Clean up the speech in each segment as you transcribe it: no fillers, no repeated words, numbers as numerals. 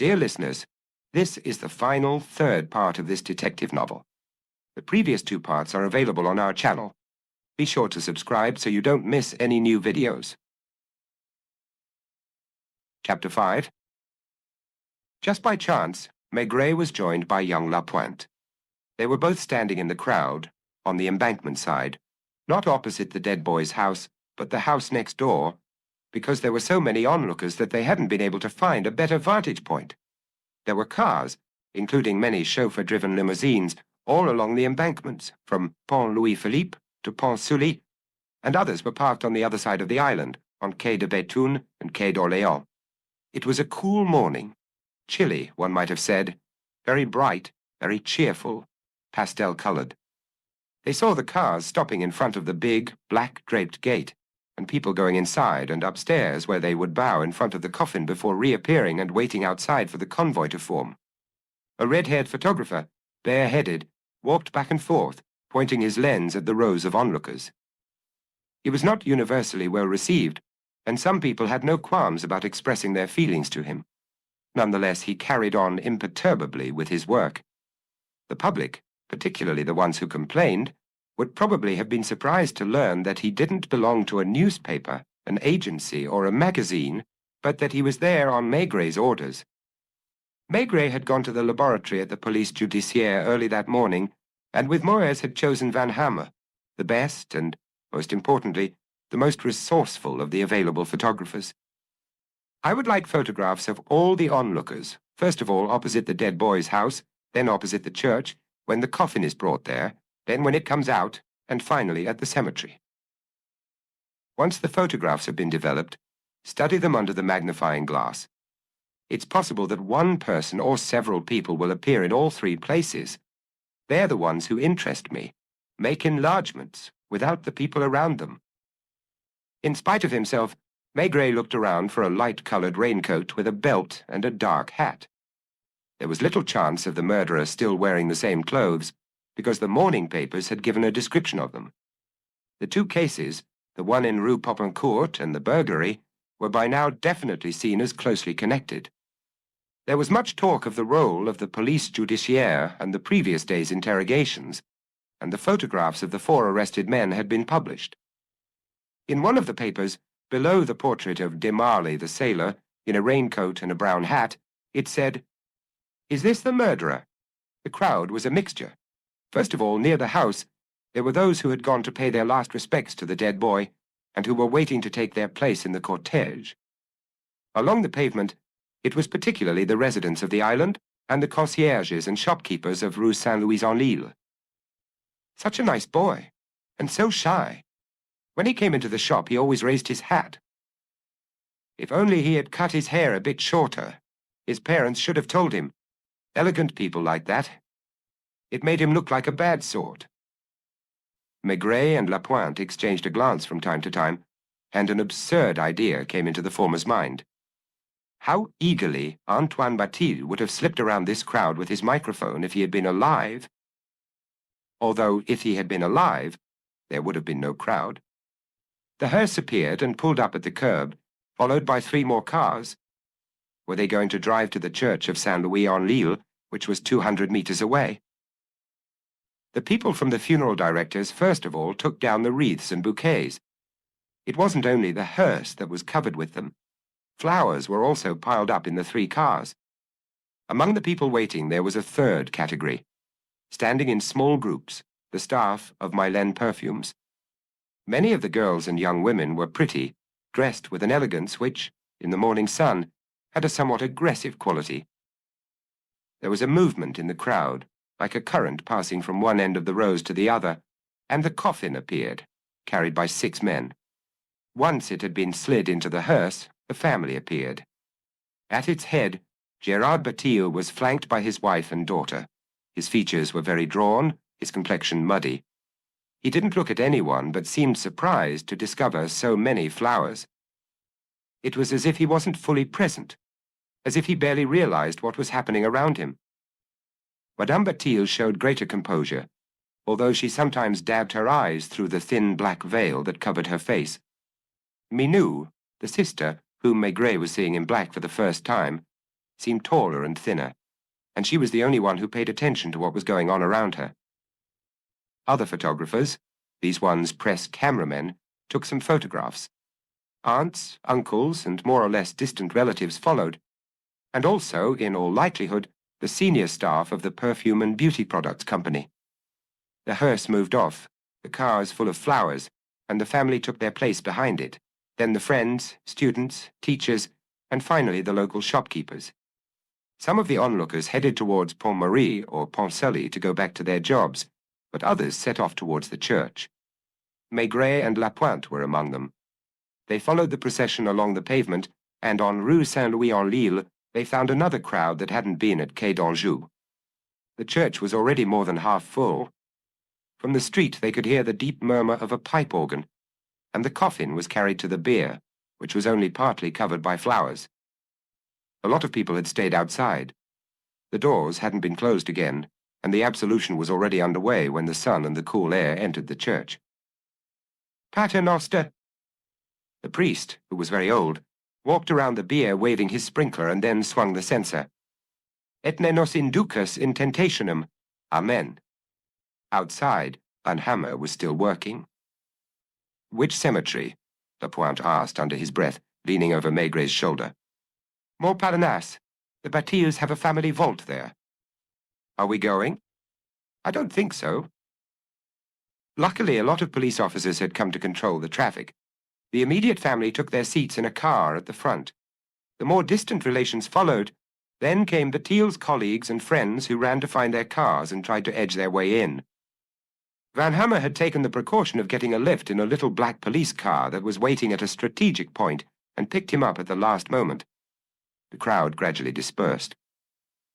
Dear listeners, this is the final third part of this detective novel. The previous two parts are available on our channel. Be sure to subscribe so you don't miss any new videos. Chapter 5. Just by chance, Maigret was joined by young Lapointe. They were both standing in the crowd, on the embankment side, not opposite the dead boy's house, but the house next door, because there were so many onlookers that they hadn't been able to find a better vantage point. There were cars, including many chauffeur-driven limousines, all along the embankments, from Pont Louis-Philippe to Pont Sully, and others were parked on the other side of the island, on Quai de Béthune and Quai d'Orléans. It was a cool morning, chilly, one might have said, very bright, very cheerful, pastel-colored. They saw the cars stopping in front of the big, black-draped gate, and people going inside and upstairs where they would bow in front of the coffin before reappearing and waiting outside for the convoy to form. A red-haired photographer, bare-headed, walked back and forth, pointing his lens at the rows of onlookers. He was not universally well received, and some people had no qualms about expressing their feelings to him. Nonetheless, he carried on imperturbably with his work. The public, particularly the ones who complained, would probably have been surprised to learn that he didn't belong to a newspaper, an agency, or a magazine, but that he was there on Maigret's orders. Maigret had gone to the laboratory at the police judiciaire early that morning, and with Moyes had chosen Van Hammer, the best and, most importantly, the most resourceful of the available photographers. I would like photographs of all the onlookers, first of all opposite the dead boy's house, then opposite the church, when the coffin is brought there, then when it comes out, and finally at the cemetery. Once the photographs have been developed, study them under the magnifying glass. It's possible that one person or several people will appear in all three places. They're the ones who interest me. Make enlargements without the people around them. In spite of himself, Maigret looked around for a light-colored raincoat with a belt and a dark hat. There was little chance of the murderer still wearing the same clothes, because the morning papers had given a description of them. The two cases, the one in Rue Popincourt and the burglary, were by now definitely seen as closely connected. There was much talk of the role of the police judiciaire and the previous day's interrogations, and the photographs of the 4 arrested men had been published. In one of the papers, below the portrait of de Marley the sailor, in a raincoat and a brown hat, it said, "Is this the murderer?" The crowd was a mixture. First of all, near the house, there were those who had gone to pay their last respects to the dead boy, and who were waiting to take their place in the cortege. Along the pavement, it was particularly the residents of the island and the concierges and shopkeepers of Rue Saint-Louis-en-l'Île. Such a nice boy, and so shy. When he came into the shop, he always raised his hat. If only he had cut his hair a bit shorter. His parents should have told him. Elegant people like that. It made him look like a bad sort. Maigret and Lapointe exchanged a glance from time to time, and an absurd idea came into the former's mind. How eagerly Antoine Bâtille would have slipped around this crowd with his microphone if he had been alive. Although, if he had been alive, there would have been no crowd. The hearse appeared and pulled up at the curb, followed by 3 more cars. Were they going to drive to the church of Saint-Louis-en-l'Île, which was 200 meters away? The people from the funeral directors first of all took down the wreaths and bouquets. It wasn't only the hearse that was covered with them. Flowers were also piled up in the 3 cars. Among the people waiting there was a third category, standing in small groups, the staff of Mylène Perfumes. Many of the girls and young women were pretty, dressed with an elegance which, in the morning sun, had a somewhat aggressive quality. There was a movement in the crowd, like a current passing from one end of the rows to the other, and the coffin appeared, carried by 6 men. Once it had been slid into the hearse, the family appeared. At its head, Gérard Bâtille was flanked by his wife and daughter. His features were very drawn, his complexion muddy. He didn't look at anyone, but seemed surprised to discover so many flowers. It was as if he wasn't fully present, as if he barely realized what was happening around him. Madame Bâtille showed greater composure, although she sometimes dabbed her eyes through the thin black veil that covered her face. Minou, the sister, whom Maigret was seeing in black for the first time, seemed taller and thinner, and she was the only one who paid attention to what was going on around her. Other photographers, these ones press cameramen, took some photographs. Aunts, uncles, and more or less distant relatives followed, and also, in all likelihood, the senior staff of the perfume and beauty products company. The hearse moved off, the cars full of flowers, and the family took their place behind it, then the friends, students, teachers, and finally the local shopkeepers. Some of the onlookers headed towards Pont Marie or Pont Sully to go back to their jobs, but others set off towards the church. Maigret and Lapointe were among them. They followed the procession along the pavement, and on Rue Saint-Louis-en-Lille they found another crowd that hadn't been at Quai d'Anjou. The church was already more than half full. From the street they could hear the deep murmur of a pipe organ, and the coffin was carried to the bier, which was only partly covered by flowers. A lot of people had stayed outside. The doors hadn't been closed again, and the absolution was already underway when the sun and the cool air entered the church. Pater Noster! The priest, who was very old, walked around the bier waving his sprinkler and then swung the censer. Et ne nos inducas in tentationem. Amen. Outside, Van Hammer was still working. Which cemetery? Lapointe asked under his breath, leaning over Maigret's shoulder. Montparnasse. The Batilles have a family vault there. Are we going? I don't think so. Luckily, a lot of police officers had come to control the traffic. The immediate family took their seats in a car at the front. The more distant relations followed. Then came Batilles' colleagues and friends who ran to find their cars and tried to edge their way in. Van Hammer had taken the precaution of getting a lift in a little black police car that was waiting at a strategic point and picked him up at the last moment. The crowd gradually dispersed.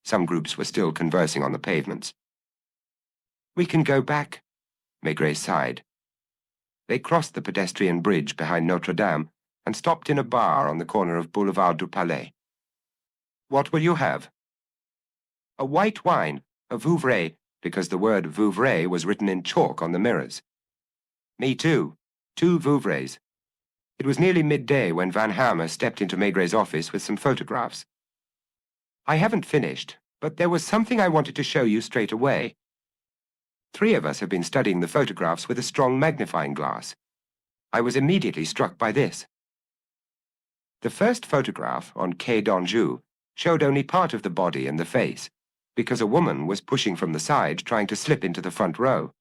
Some groups were still conversing on the pavements. We can go back, Maigret sighed. They crossed the pedestrian bridge behind Notre Dame and stopped in a bar on the corner of Boulevard du Palais. What will you have? A white wine, a Vouvray, because the word Vouvray was written in chalk on the mirrors. Me too. 2 Vouvrays. It was nearly midday when Van Hammer stepped into Maigret's office with some photographs. I haven't finished, but there was something I wanted to show you straight away. 3 of us have been studying the photographs with a strong magnifying glass. I was immediately struck by this. The first photograph on Quai d'Anjou showed only part of the body and the face, because a woman was pushing from the side trying to slip into the front row.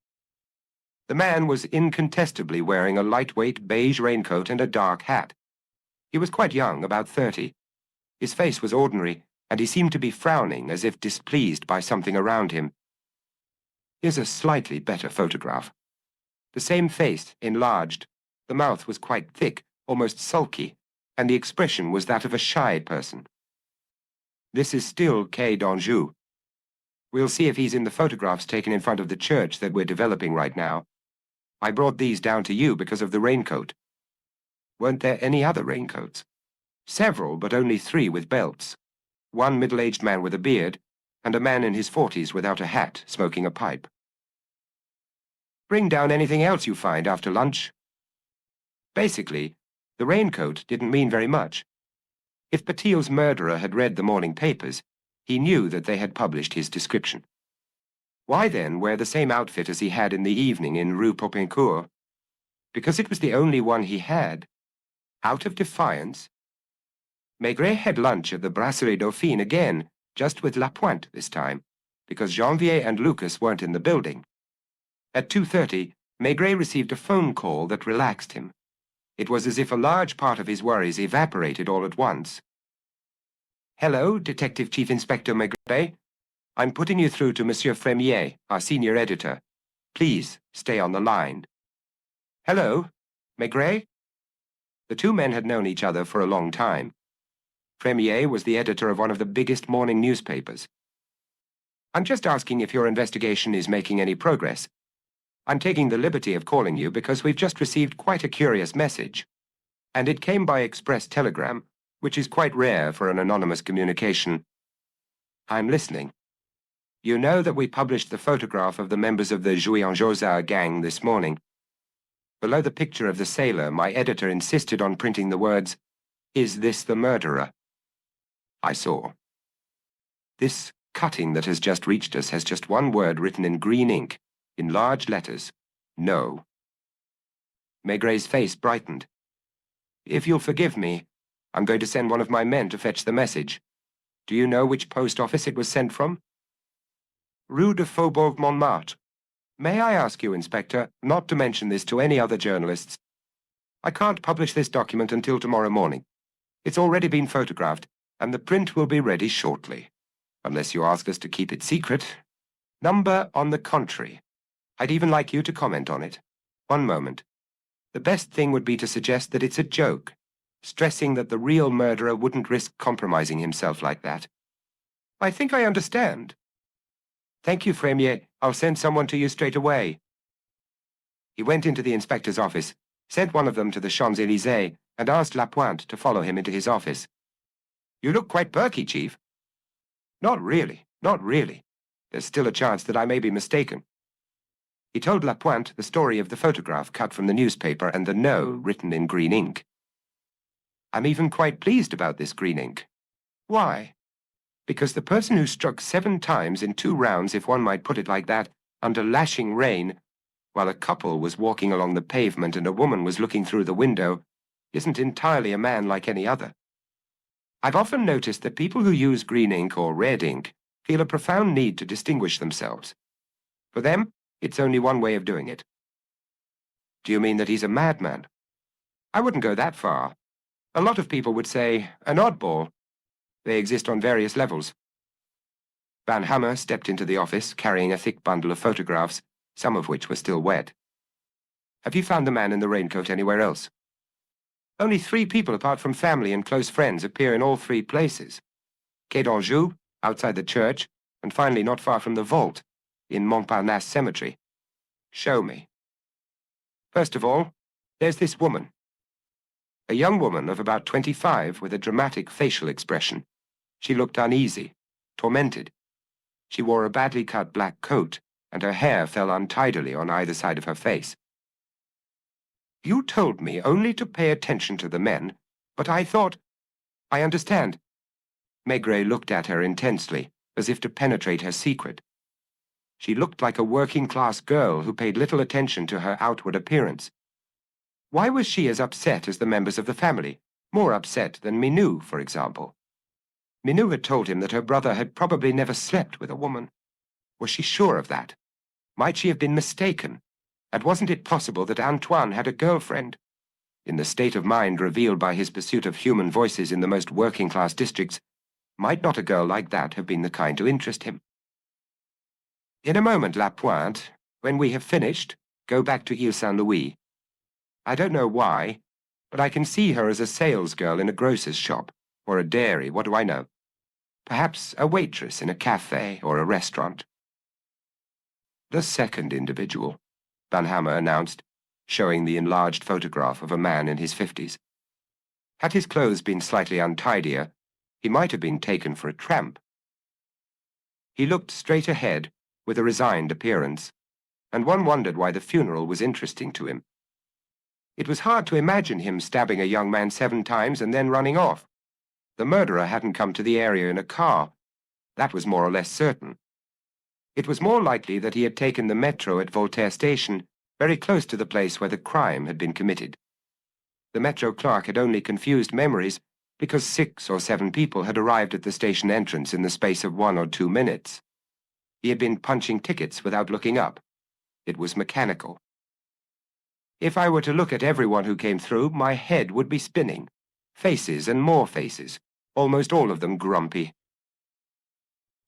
The man was incontestably wearing a lightweight beige raincoat and a dark hat. He was quite young, about 30. His face was ordinary, and he seemed to be frowning as if displeased by something around him. Here's a slightly better photograph. The same face, enlarged. The mouth was quite thick, almost sulky, and the expression was that of a shy person. This is still Quai d'Anjou. We'll see if he's in the photographs taken in front of the church that we're developing right now. I brought these down to you because of the raincoat. Weren't there any other raincoats? Several, but only 3 with belts. 1 middle-aged man with a beard, and a man in his 40s without a hat, smoking a pipe. Bring down anything else you find after lunch. Basically, the raincoat didn't mean very much. If Batilles' murderer had read the morning papers, he knew that they had published his description. Why then wear the same outfit as he had in the evening in Rue Popincourt? Because it was the only one he had. Out of defiance? Maigret had lunch at the Brasserie Dauphine again, just with Lapointe this time, because Janvier and Lucas weren't in the building. At 2:30, Maigret received a phone call that relaxed him. It was as if a large part of his worries evaporated all at once. Hello, Detective Chief Inspector Maigret. I'm putting you through to Monsieur Fremier, our senior editor. Please, stay on the line. Hello, Maigret? The 2 men had known each other for a long time. Fremier was the editor of one of the biggest morning newspapers. I'm just asking if your investigation is making any progress. I'm taking the liberty of calling you because we've just received quite a curious message. And it came by express telegram, which is quite rare for an anonymous communication. I'm listening. You know that we published the photograph of the members of the Jouy-en-Josas gang this morning. Below the picture of the sailor, my editor insisted on printing the words, "Is this the murderer?" I saw. This cutting that has just reached us has just one word written in green ink, in large letters. No. Maigray's face brightened. If you'll forgive me, I'm going to send one of my men to fetch the message. Do you know which post office it was sent from? Rue de Faubourg Montmartre. May I ask you, Inspector, not to mention this to any other journalists? I can't publish this document until tomorrow morning. It's already been photographed, and the print will be ready shortly. Unless you ask us to keep it secret. Number, on the contrary. I'd even like you to comment on it. One moment. The best thing would be to suggest that it's a joke, stressing that the real murderer wouldn't risk compromising himself like that. I think I understand. Thank you, Fremier. I'll send someone to you straight away. He went into the inspector's office, sent one of them to the Champs-Élysées, and asked Lapointe to follow him into his office. You look quite perky, Chief. Not really, not really. There's still a chance that I may be mistaken. He told Lapointe the story of the photograph cut from the newspaper and the no written in green ink. I'm even quite pleased about this green ink. Why? Because the person who struck 7 times in 2 rounds, if one might put it like that, under lashing rain, while a couple was walking along the pavement and a woman was looking through the window, isn't entirely a man like any other. I've often noticed that people who use green ink or red ink feel a profound need to distinguish themselves. For them, it's only one way of doing it. Do you mean that he's a madman? I wouldn't go that far. A lot of people would say, an oddball. They exist on various levels. Van Hammer stepped into the office, carrying a thick bundle of photographs, some of which were still wet. Have you found the man in the raincoat anywhere else? Only 3 people apart from family and close friends appear in all 3 places. Quai d'Anjou, outside the church, and finally not far from the vault, in Montparnasse Cemetery. Show me. First of all, there's this woman. A young woman of about 25 with a dramatic facial expression. She looked uneasy, tormented. She wore a badly cut black coat, and her hair fell untidily on either side of her face. You told me only to pay attention to the men, but I thought... I understand. Maigret looked at her intensely, as if to penetrate her secret. She looked like a working-class girl who paid little attention to her outward appearance. Why was she as upset as the members of the family? More upset than Minou, for example. Minou had told him that her brother had probably never slept with a woman. Was she sure of that? Might she have been mistaken? And wasn't it possible that Antoine had a girlfriend? In the state of mind revealed by his pursuit of human voices in the most working-class districts, might not a girl like that have been the kind to interest him? In a moment, Lapointe. When we have finished, go back to Ile Saint-Louis. I don't know why, but I can see her as a salesgirl in a grocer's shop, or a dairy, what do I know? Perhaps a waitress in a cafe or a restaurant. The second individual, Van Hammer announced, showing the enlarged photograph of a man in his 50s. Had his clothes been slightly untidier, he might have been taken for a tramp. He looked straight ahead, with a resigned appearance, and one wondered why the funeral was interesting to him. It was hard to imagine him stabbing a young man 7 times and then running off. The murderer hadn't come to the area in a car. That was more or less certain. It was more likely that he had taken the metro at Voltaire Station, very close to the place where the crime had been committed. The metro clerk had only confused memories because 6 or 7 people had arrived at the station entrance in the space of 1 or 2 minutes. He had been punching tickets without looking up. It was mechanical. If I were to look at everyone who came through, my head would be spinning. Faces and more faces, almost all of them grumpy.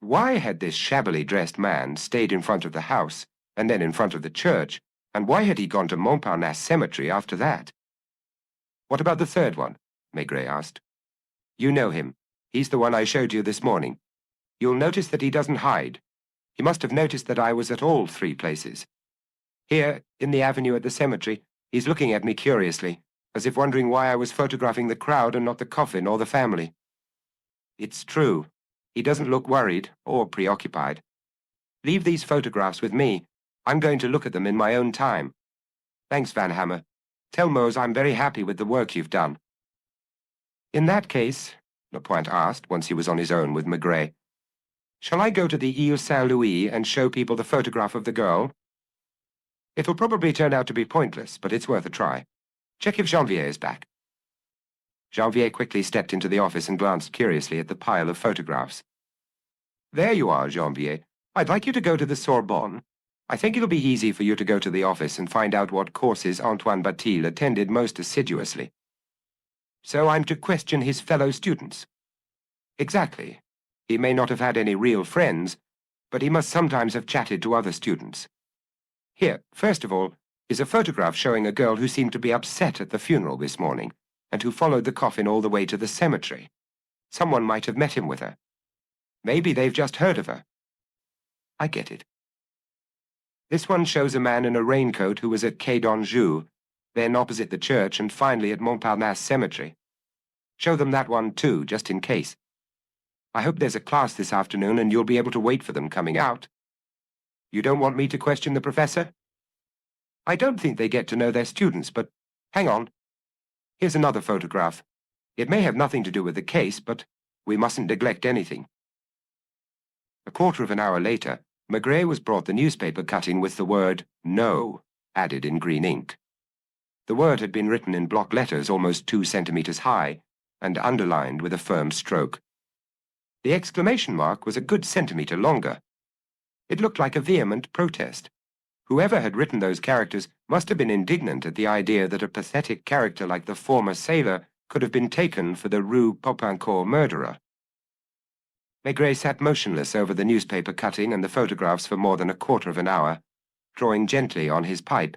Why had this shabbily dressed man stayed in front of the house, and then in front of the church, and why had he gone to Montparnasse Cemetery after that? What about the third one? Maigret asked. You know him. He's the one I showed you this morning. You'll notice that he doesn't hide. He must have noticed that I was at all 3 places. Here, in the avenue at the cemetery, he's looking at me curiously, as if wondering why I was photographing the crowd and not the coffin or the family. It's true. He doesn't look worried or preoccupied. Leave these photographs with me. I'm going to look at them in my own time. Thanks, Van Hammer. Tell Mose I'm very happy with the work you've done. In that case, Lapointe asked, once he was on his own with Maigret, Shall I go to the Ile Saint-Louis and show people the photograph of the girl? It'll probably turn out to be pointless, but it's worth a try. Check if Janvier is back. Janvier quickly stepped into the office and glanced curiously at the pile of photographs. There you are, Janvier. I'd like you to go to the Sorbonne. I think it'll be easy for you to go to the office and find out what courses Antoine Batil attended most assiduously. So I'm to question his fellow students? Exactly. He may not have had any real friends, but he must sometimes have chatted to other students. Here, first of all, is a photograph showing a girl who seemed to be upset at the funeral this morning, and who followed the coffin all the way to the cemetery. Someone might have met him with her. Maybe they've just heard of her. I get it. This one shows a man in a raincoat who was at Quai d'Anjou, then opposite the church, and finally at Montparnasse Cemetery. Show them that one too, just in case. I hope there's a class this afternoon and you'll be able to wait for them coming out. You don't want me to question the professor? I don't think they get to know their students, but hang on. Here's another photograph. It may have nothing to do with the case, but we mustn't neglect anything. A quarter of an hour later, Maigret was brought the newspaper cutting with the word "No" added in green ink. The word had been written in block letters almost 2 centimeters high and underlined with a firm stroke. The exclamation mark was a good centimeter longer. It looked like a vehement protest. Whoever had written those characters must have been indignant at the idea that a pathetic character like the former sailor could have been taken for the Rue Popincourt murderer. Maigret sat motionless over the newspaper cutting and the photographs for more than a quarter of an hour, drawing gently on his pipe,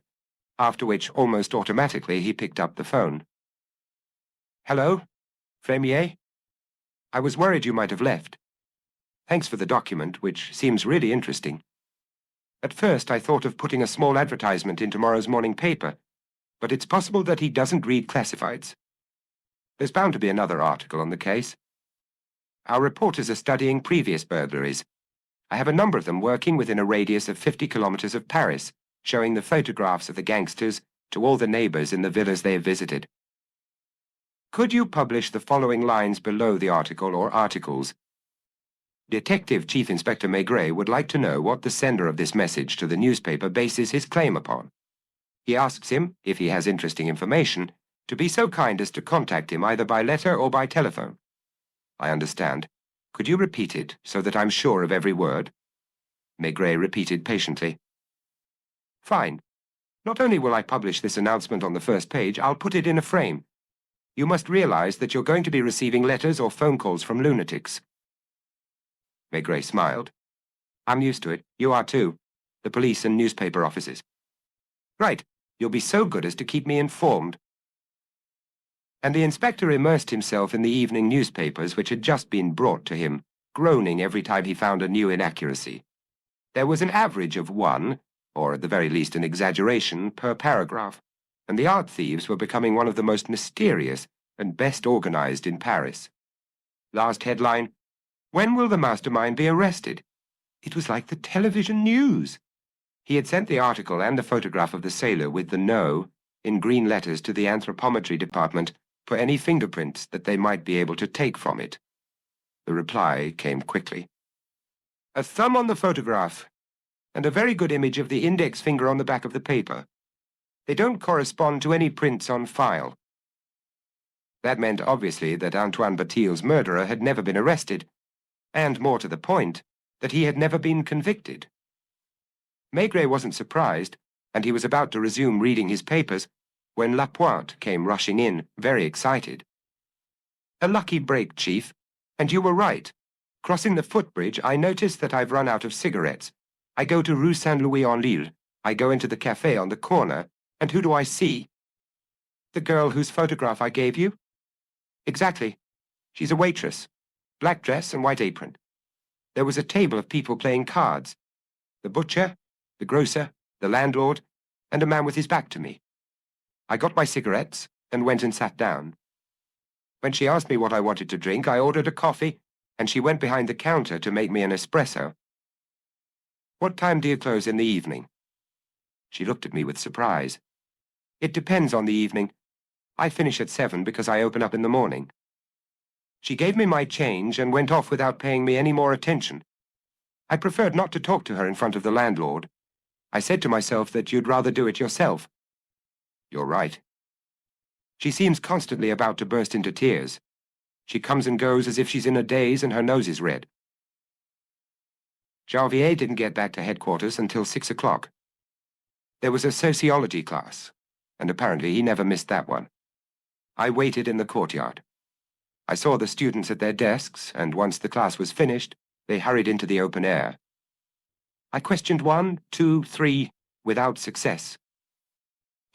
after which almost automatically he picked up the phone. Hello? Frémier? I was worried you might have left. Thanks for the document, which seems really interesting. At first I thought of putting a small advertisement in tomorrow's morning paper, but it's possible that he doesn't read classifieds. There's bound to be another article on the case. Our reporters are studying previous burglaries. I have a number of them working within a radius of 50 kilometers of Paris, showing the photographs of the gangsters to all the neighbors in the villas they have visited. Could you publish the following lines below the article or articles? Detective Chief Inspector Maigret would like to know what the sender of this message to the newspaper bases his claim upon. He asks him, if he has interesting information, to be so kind as to contact him either by letter or by telephone. I understand. Could you repeat it, so that I'm sure of every word? Maigret repeated patiently. Fine. Not only will I publish this announcement on the first page, I'll put it in a frame. You must realize that you're going to be receiving letters or phone calls from lunatics. Maigret smiled. I'm used to it. You are too. The police and newspaper offices. Right. You'll be so good as to keep me informed. And the inspector immersed himself in the evening newspapers which had just been brought to him, groaning every time he found a new inaccuracy. There was an average of one, or at the very least an exaggeration, per paragraph, and the art thieves were becoming one of the most mysterious and best organized in Paris. Last headline, "When will the mastermind be arrested?" It was like the television news. He had sent the article and the photograph of the sailor with the "No" in green letters to the anthropometry department for any fingerprints that they might be able to take from it. The reply came quickly. A thumb on the photograph, and a very good image of the index finger on the back of the paper. They don't correspond to any prints on file. That meant, obviously, that Antoine Batil's murderer had never been arrested, and, more to the point, that he had never been convicted. Maigret wasn't surprised, and he was about to resume reading his papers when Lapointe came rushing in, very excited. A lucky break, Chief, and you were right. Crossing the footbridge, I noticed that I've run out of cigarettes. I go to Rue Saint-Louis-en-l'Île. I go into the café on the corner, and who do I see? The girl whose photograph I gave you? Exactly. She's a waitress. Black dress and white apron. There was a table of people playing cards. The butcher, the grocer, the landlord, and a man with his back to me. I got my cigarettes and went and sat down. When she asked me what I wanted to drink, I ordered a coffee, and she went behind the counter to make me an espresso. What time do you close in the evening? She looked at me with surprise. It depends on the evening. I finish at 7 because I open up in the morning. She gave me my change and went off without paying me any more attention. I preferred not to talk to her in front of the landlord. I said to myself that you'd rather do it yourself. You're right. She seems constantly about to burst into tears. She comes and goes as if she's in a daze and her nose is red. Janvier didn't get back to headquarters until 6 o'clock. There was a sociology class, and apparently he never missed that one. I waited in the courtyard. I saw the students at their desks, and once the class was finished, they hurried into the open air. I questioned 1, 2, 3, without success.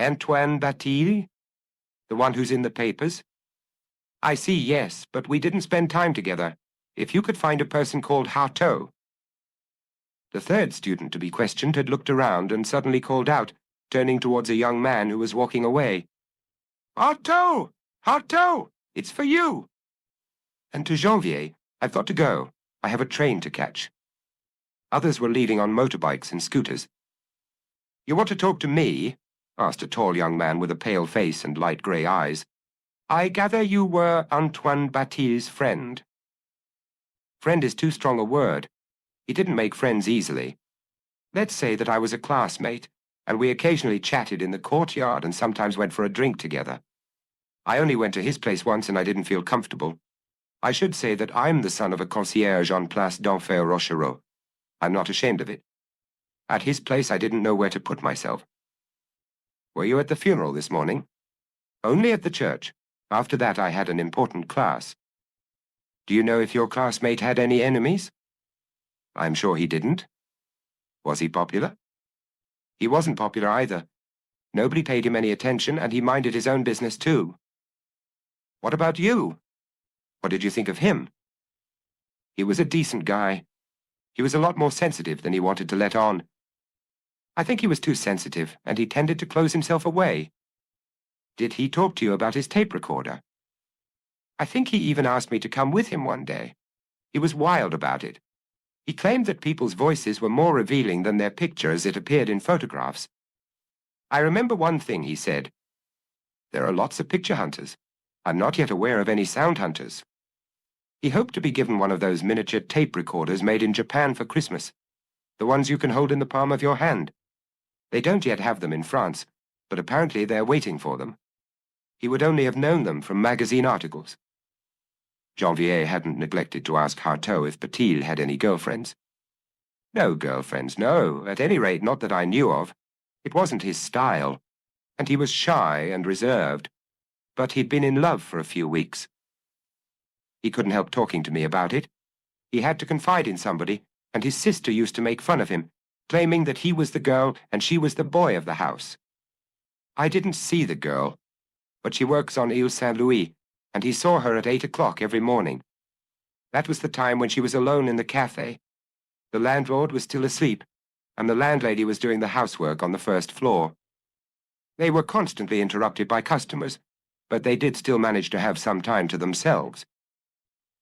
Antoine Batil? The one who's in the papers? I see, yes, but we didn't spend time together. If you could find a person called Harteau. The third student to be questioned had looked around and suddenly called out, turning towards a young man who was walking away. Harteau! Harteau! It's for you! And to Janvier, I've got to go. I have a train to catch. Others were leaving on motorbikes and scooters. You want to talk to me? Asked a tall young man with a pale face and light grey eyes. I gather you were Antoine Batil's friend. Friend is too strong a word. He didn't make friends easily. Let's say that I was a classmate, and we occasionally chatted in the courtyard and sometimes went for a drink together. I only went to his place once and I didn't feel comfortable. I should say that I'm the son of a concierge on Place d'Enfer Rochereau. I'm not ashamed of it. At his place I didn't know where to put myself. Were you at the funeral this morning? Only at the church. After that I had an important class. Do you know if your classmate had any enemies? I'm sure he didn't. Was he popular? He wasn't popular either. Nobody paid him any attention, and he minded his own business too. What about you? What did you think of him? He was a decent guy. He was a lot more sensitive than he wanted to let on. I think he was too sensitive, and he tended to close himself away. Did he talk to you about his tape recorder? I think he even asked me to come with him one day. He was wild about it. He claimed that people's voices were more revealing than their picture as it appeared in photographs. I remember one thing he said. There are lots of picture hunters. I'm not yet aware of any sound hunters. He hoped to be given one of those miniature tape recorders made in Japan for Christmas, the ones you can hold in the palm of your hand. They don't yet have them in France, but apparently they're waiting for them. He would only have known them from magazine articles. Janvier hadn't neglected to ask Harteau if Batil had any girlfriends. No girlfriends, no, at any rate not that I knew of. It wasn't his style, and he was shy and reserved, but he'd been in love for a few weeks. He couldn't help talking to me about it. He had to confide in somebody, and his sister used to make fun of him, claiming that he was the girl and she was the boy of the house. I didn't see the girl, but she works on Ile Saint-Louis, and he saw her at 8 o'clock every morning. That was the time when she was alone in the cafe. The landlord was still asleep, and the landlady was doing the housework on the first floor. They were constantly interrupted by customers, but they did still manage to have some time to themselves.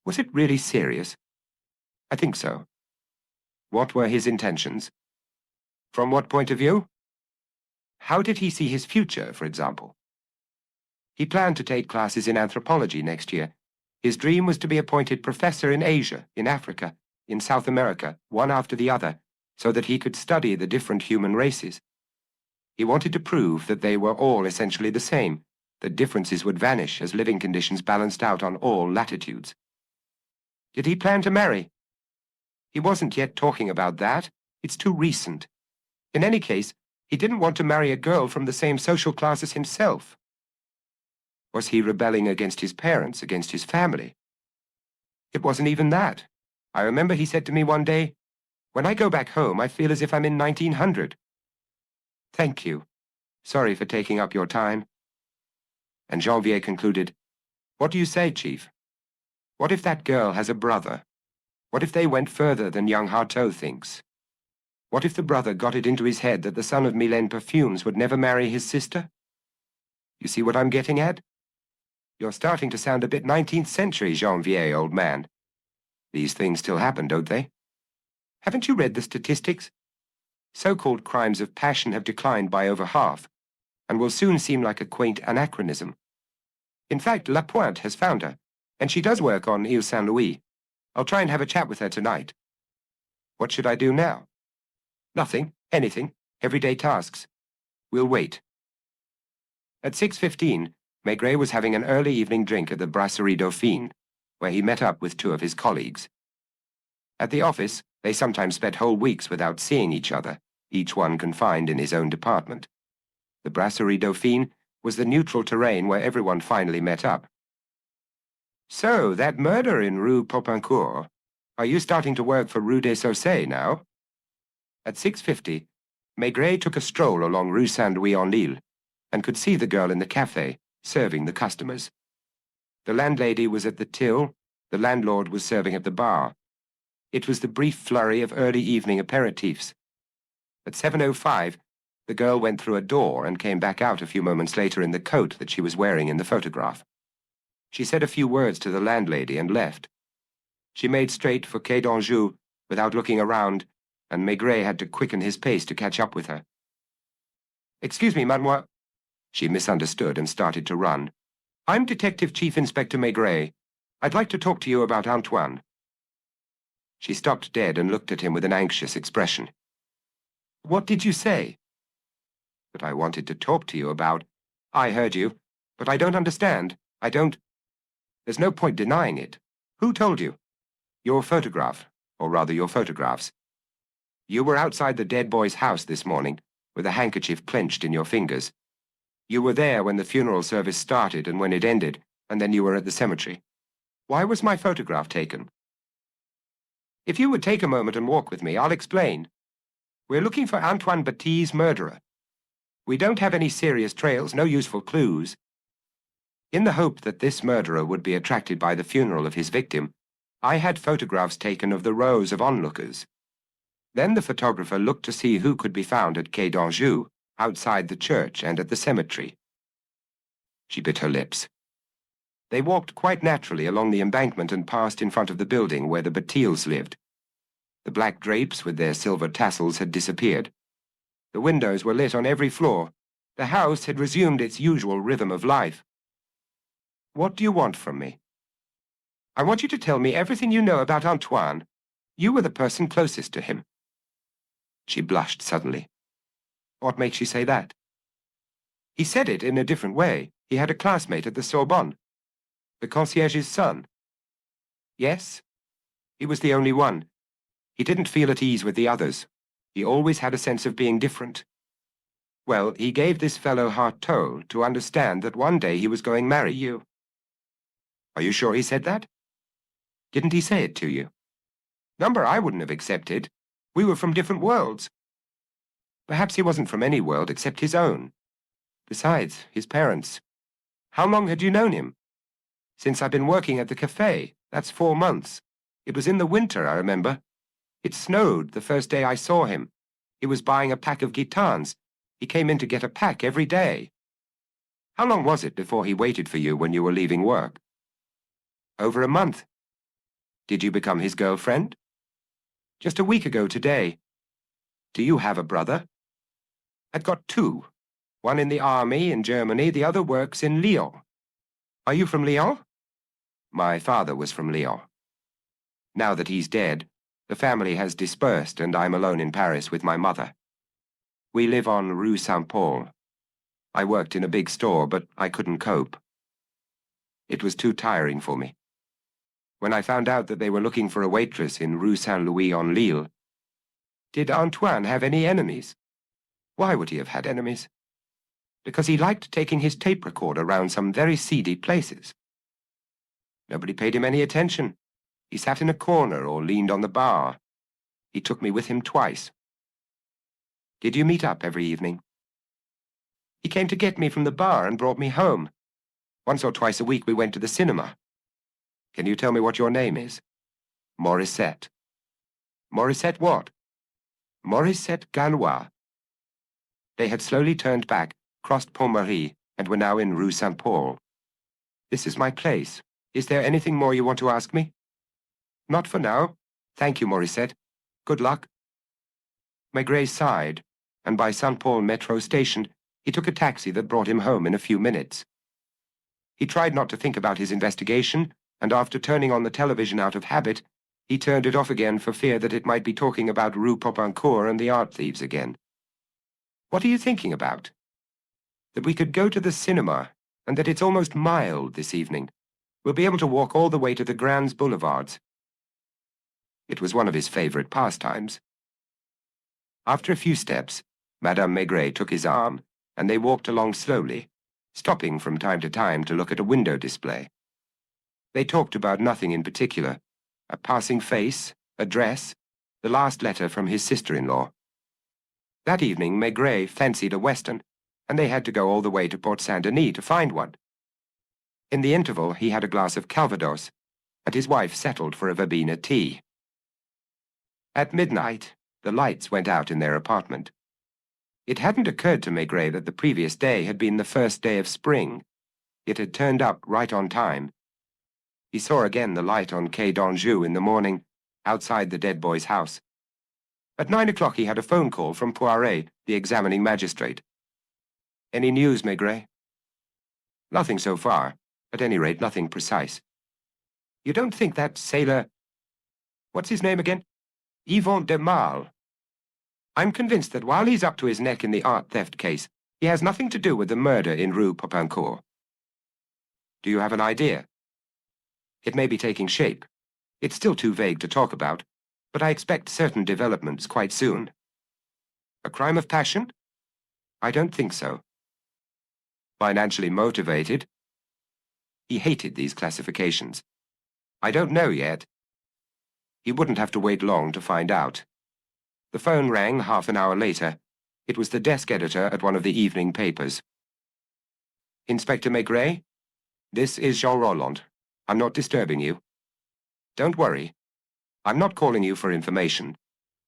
Was it really serious? I think so. What were his intentions? From what point of view? How did he see his future, for example? He planned to take classes in anthropology next year. His dream was to be appointed professor in Asia, in Africa, in South America, one after the other, so that he could study the different human races. He wanted to prove that they were all essentially the same, that differences would vanish as living conditions balanced out on all latitudes. Did he plan to marry? He wasn't yet talking about that. It's too recent. In any case, he didn't want to marry a girl from the same social class as himself. Was he rebelling against his parents, against his family? It wasn't even that. I remember he said to me one day, "When I go back home, I feel as if I'm in 1900. Thank you. Sorry for taking up your time." And Janvier concluded, "What do you say, Chief? What if that girl has a brother? What if they went further than young Harteau thinks? What if the brother got it into his head that the son of Mylène Perfumes would never marry his sister? You see what I'm getting at? You're starting to sound a bit 19th century, Janvier, old man. These things still happen, don't they? Haven't you read the statistics? So-called crimes of passion have declined by over half, and will soon seem like a quaint anachronism. In fact, Lapointe has found her, and she does work on Ile Saint-Louis. I'll try and have a chat with her tonight. What should I do now? Nothing, anything, everyday tasks. We'll wait. At 6:15, Maigret was having an early evening drink at the Brasserie Dauphine, where he met up with 2 of his colleagues. At the office, they sometimes spent whole weeks without seeing each other, each one confined in his own department. The Brasserie Dauphine was the neutral terrain where everyone finally met up. So, that murder in Rue Popincourt, are you starting to work for Rue des Saussayes now? At 6:50, Maigret took a stroll along Rue Saint-Louis-en-Lille and could see the girl in the café, serving the customers. The landlady was at the till, the landlord was serving at the bar. It was the brief flurry of early evening aperitifs. At 7:05, the girl went through a door and came back out a few moments later in the coat that she was wearing in the photograph. She said a few words to the landlady and left. She made straight for Quai d'Anjou without looking around, and Maigret had to quicken his pace to catch up with her. "Excuse me, mademoiselle." She misunderstood and started to run. "I'm Detective Chief Inspector Maigret. I'd like to talk to you about Antoine." She stopped dead and looked at him with an anxious expression. "What did you say?" "But I wanted to talk to you about—" "I heard you, but I don't understand. I don't—" "There's no point denying it. Who told you?" "Your photograph, or rather your photographs. You were outside the dead boy's house this morning, with a handkerchief clenched in your fingers. You were there when the funeral service started and when it ended, and then you were at the cemetery. Why was my photograph taken?" "If you would take a moment and walk with me, I'll explain. We're looking for Antoine Batille's murderer. We don't have any serious trails, no useful clues. In the hope that this murderer would be attracted by the funeral of his victim, I had photographs taken of the rows of onlookers. Then the photographer looked to see who could be found at Quai d'Anjou, outside the church and at the cemetery." She bit her lips. They walked quite naturally along the embankment and passed in front of the building where the Batilles lived. The black drapes with their silver tassels had disappeared. The windows were lit on every floor. The house had resumed its usual rhythm of life. "What do you want from me?" "I want you to tell me everything you know about Antoine. You were the person closest to him." She blushed suddenly. "What makes you say that?" "He said it in a different way. He had a classmate at the Sorbonne. The concierge's son." "Yes. He was the only one. He didn't feel at ease with the others. He always had a sense of being different. Well, he gave this fellow Harteau to understand that one day he was going to marry you." "Are you sure he said that?" "Didn't he say it to you?" "Number I wouldn't have accepted. We were from different worlds." "Perhaps he wasn't from any world except his own. Besides, his parents. How long had you known him?" "Since I've been working at the café. That's 4 months. It was in the winter, I remember. It snowed the first day I saw him. He was buying a pack of guitans. He came in to get a pack every day." "How long was it before he waited for you when you were leaving work?" "Over a month." "Did you become his girlfriend?" "Just a week ago today." "Do you have a brother?" "I've got 2. One in the army in Germany, the other works in Lyon." "Are you from Lyon?" "My father was from Lyon. Now that he's dead, the family has dispersed and I'm alone in Paris with my mother. We live on Rue Saint-Paul. I worked in a big store, but I couldn't cope. It was too tiring for me. When I found out that they were looking for a waitress in Rue Saint-Louis-en-Lille—" "Did Antoine have any enemies?" "Why would he have had enemies?" "Because he liked taking his tape recorder round some very seedy places. Nobody paid him any attention. He sat in a corner or leaned on the bar. He took me with him twice." "Did you meet up every evening?" "He came to get me from the bar and brought me home. Once or twice a week we went to the cinema." "Can you tell me what your name is?" "Mauricette." "Mauricette what?" "Mauricette Gallois." They had slowly turned back, crossed Pont Marie, and were now in Rue Saint-Paul. "This is my place. Is there anything more you want to ask me?" "Not for now. Thank you, Mauricette. Good luck." Maigret sighed, and by Saint-Paul metro station, he took a taxi that brought him home in a few minutes. He tried not to think about his investigation, and after turning on the television out of habit, He turned it off again for fear that it might be talking about Rue Popincourt and the art thieves again. What are you thinking about? That we could go to the cinema, and that it's almost mild this evening. We'll be able to walk all the way to the Grands Boulevards. It was one of his favorite pastimes. After a few steps, Madame Maigret took his arm, and they walked along slowly, stopping from time to time to look at a window display. They talked about nothing in particular, a passing face, a dress, the last letter from his sister-in-law. That evening, Maigret fancied a Western, and they had to go all the way to Port Saint-Denis to find one. In the interval, he had a glass of Calvados, and his wife settled for a verbena tea. At midnight, the lights went out in their apartment. It hadn't occurred to Maigret that the previous day had been the first day of spring. It had turned up right on time. He saw again the light on Quai d'Anjou in the morning, outside the dead boy's house. At 9 o'clock he had a phone call from Poiret, the examining magistrate. Any news, Maigret? Nothing so far. At any rate, nothing precise. You don't think that sailor... What's his name again? Yvon de Marle. I'm convinced that while he's up to his neck in the art theft case, he has nothing to do with the murder in Rue Popincourt. Do you have an idea? It may be taking shape. It's still too vague to talk about, but I expect certain developments quite soon. A crime of passion? I don't think so. Financially motivated? He hated these classifications. I don't know yet. He wouldn't have to wait long to find out. The phone rang half an hour later. It was the desk editor at one of the evening papers. Inspector Maigret? This is Jean Roland. I'm not disturbing you. Don't worry. I'm not calling you for information,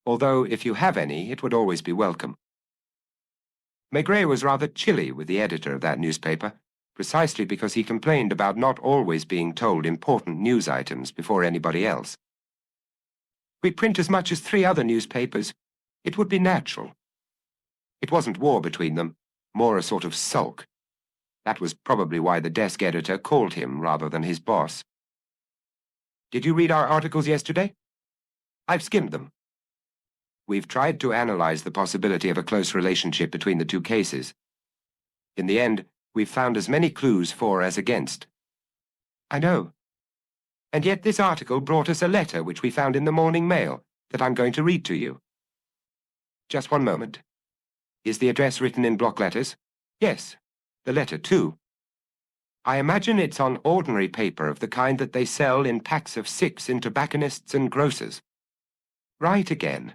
although if you have any, it would always be welcome. Maigret was rather chilly with the editor of that newspaper, precisely because he complained about not always being told important news items before anybody else. We print as much as 3 other newspapers. It would be natural. It wasn't war between them, more a sort of sulk. That was probably why the desk editor called him rather than his boss. Did you read our articles yesterday? I've skimmed them. We've tried to analyze the possibility of a close relationship between the 2 cases. In the end, we've found as many clues for as against. I know. And yet this article brought us a letter which we found in the morning mail that I'm going to read to you. Just one moment. Is the address written in block letters? Yes. The letter, too. I imagine it's on ordinary paper of the kind that they sell in packs of 6 in tobacconists and grocers. Right again.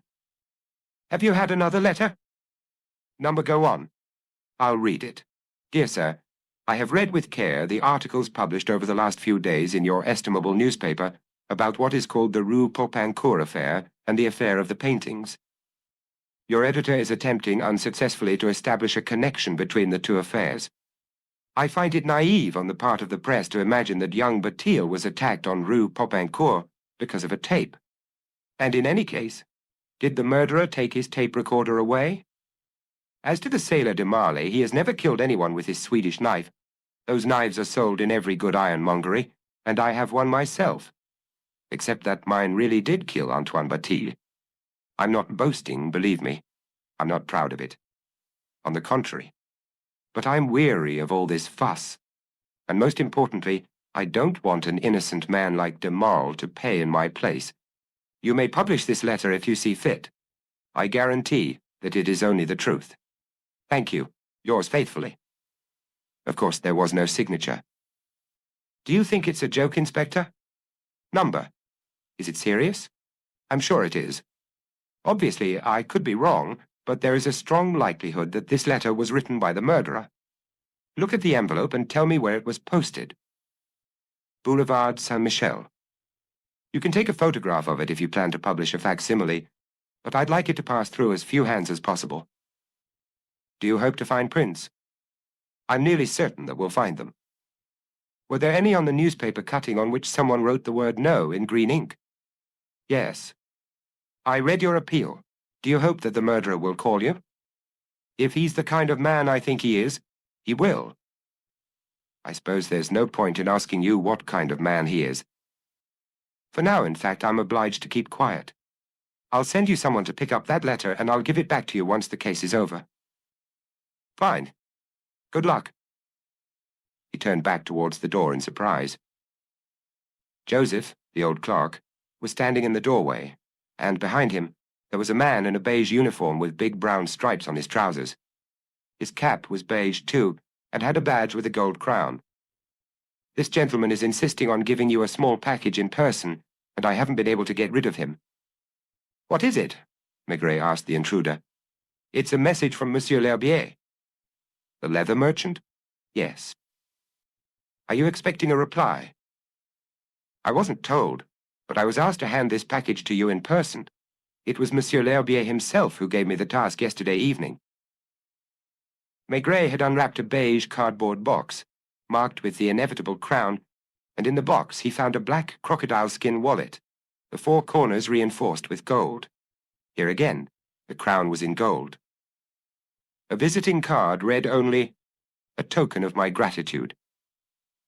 Have you had another letter? Number go on. I'll read it. Dear Sir, I have read with care the articles published over the last few days in your estimable newspaper about what is called the Rue Popincourt affair and the affair of the paintings. Your editor is attempting unsuccessfully to establish a connection between the 2 affairs. I find it naive on the part of the press to imagine that young Batil was attacked on Rue Popincourt because of a tape. And in any case, did the murderer take his tape recorder away? As to the sailor de Marle, he has never killed anyone with his Swedish knife. Those knives are sold in every good ironmongery, and I have one myself. Except that mine really did kill Antoine Batil. I'm not boasting, believe me. I'm not proud of it. On the contrary. But I'm weary of all this fuss. And most importantly, I don't want an innocent man like de Marle to pay in my place. You may publish this letter if you see fit. I guarantee that it is only the truth. Thank you. Yours faithfully. Of course, there was no signature. Do you think it's a joke, Inspector? Number. Is it serious? I'm sure it is. Obviously, I could be wrong, but there is a strong likelihood that this letter was written by the murderer. Look at the envelope and tell me where it was posted. Boulevard Saint-Michel. You can take a photograph of it if you plan to publish a facsimile, but I'd like it to pass through as few hands as possible. Do you hope to find prints? I'm nearly certain that we'll find them. Were there any on the newspaper cutting on which someone wrote the word no in green ink? Yes. I read your appeal. Do you hope that the murderer will call you? If he's the kind of man I think he is, he will. I suppose there's no point in asking you what kind of man he is. For now, in fact, I'm obliged to keep quiet. I'll send you someone to pick up that letter, and I'll give it back to you once the case is over. Fine. Good luck. He turned back towards the door in surprise. Joseph, the old clerk, was standing in the doorway, and behind him there was a man in a beige uniform with big brown stripes on his trousers. His cap was beige too, and had a badge with a gold crown. This gentleman is insisting on giving you a small package in person, and I haven't been able to get rid of him. What is it? Maigret asked the intruder. It's a message from Monsieur L'Herbier. The leather merchant? Yes. Are you expecting a reply? I wasn't told, but I was asked to hand this package to you in person. It was Monsieur L'Herbier himself who gave me the task yesterday evening. Maigret had unwrapped a beige cardboard box, marked with the inevitable crown, and in the box he found a black crocodile skin wallet, the four corners reinforced with gold. Here again, the crown was in gold. A visiting card read only, "A token of my gratitude."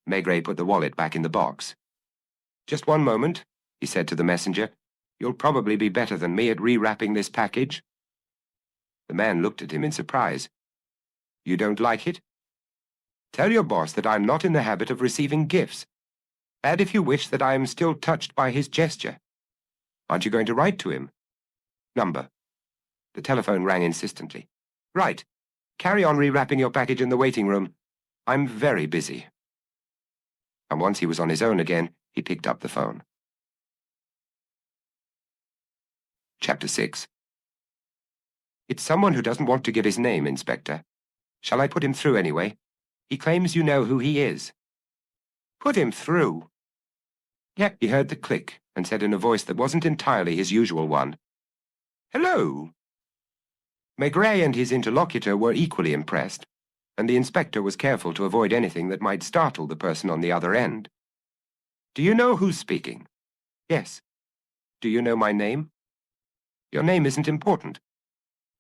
Maigret put the wallet back in the box. "Just one moment," he said to the messenger. "You'll probably be better than me at rewrapping this package." The man looked at him in surprise. "You don't like it? Tell your boss that I'm not in the habit of receiving gifts. Add, if you wish, that I am still touched by his gesture. Aren't you going to write to him? Number." The telephone rang insistently. "Right. Carry on rewrapping your package in the waiting room. I'm very busy." And once he was on his own again, he picked up the phone. Chapter 6. "It's someone who doesn't want to give his name, Inspector. Shall I put him through anyway? He claims you know who he is." "Put him through?" Yep, he heard the click and said in a voice that wasn't entirely his usual one, "Hello." Maigret and his interlocutor were equally impressed, and the inspector was careful to avoid anything that might startle the person on the other end. "Do you know who's speaking?" "Yes." "Do you know my name?" "Your name isn't important.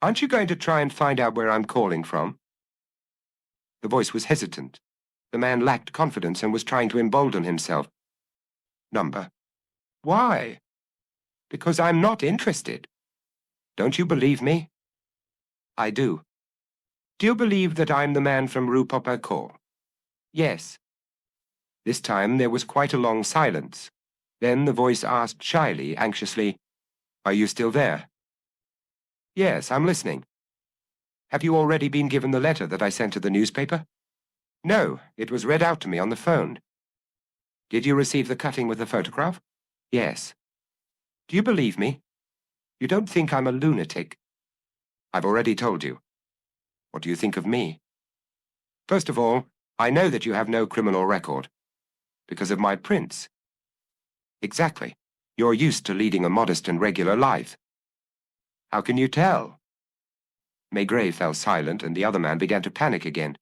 Aren't you going to try and find out where I'm calling from?" The voice was hesitant. The man lacked confidence and was trying to embolden himself. "Number." "Why?" "Because I'm not interested." "Don't you believe me?" "I do." "Do you believe that I'm the man from Rue Popincourt?" "Yes." This time there was quite a long silence. Then the voice asked shyly, anxiously, "Are you still there?" "Yes, I'm listening." "Have you already been given the letter that I sent to the newspaper?" "No, it was read out to me on the phone." "Did you receive the cutting with the photograph?" "Yes." "Do you believe me? You don't think I'm a lunatic?" "I've already told you." "What do you think of me?" "First of all, I know that you have no criminal record. Because of my prints." "Exactly. You're used to leading a modest and regular life." "How can you tell?" Maigret fell silent, and the other man began to panic again.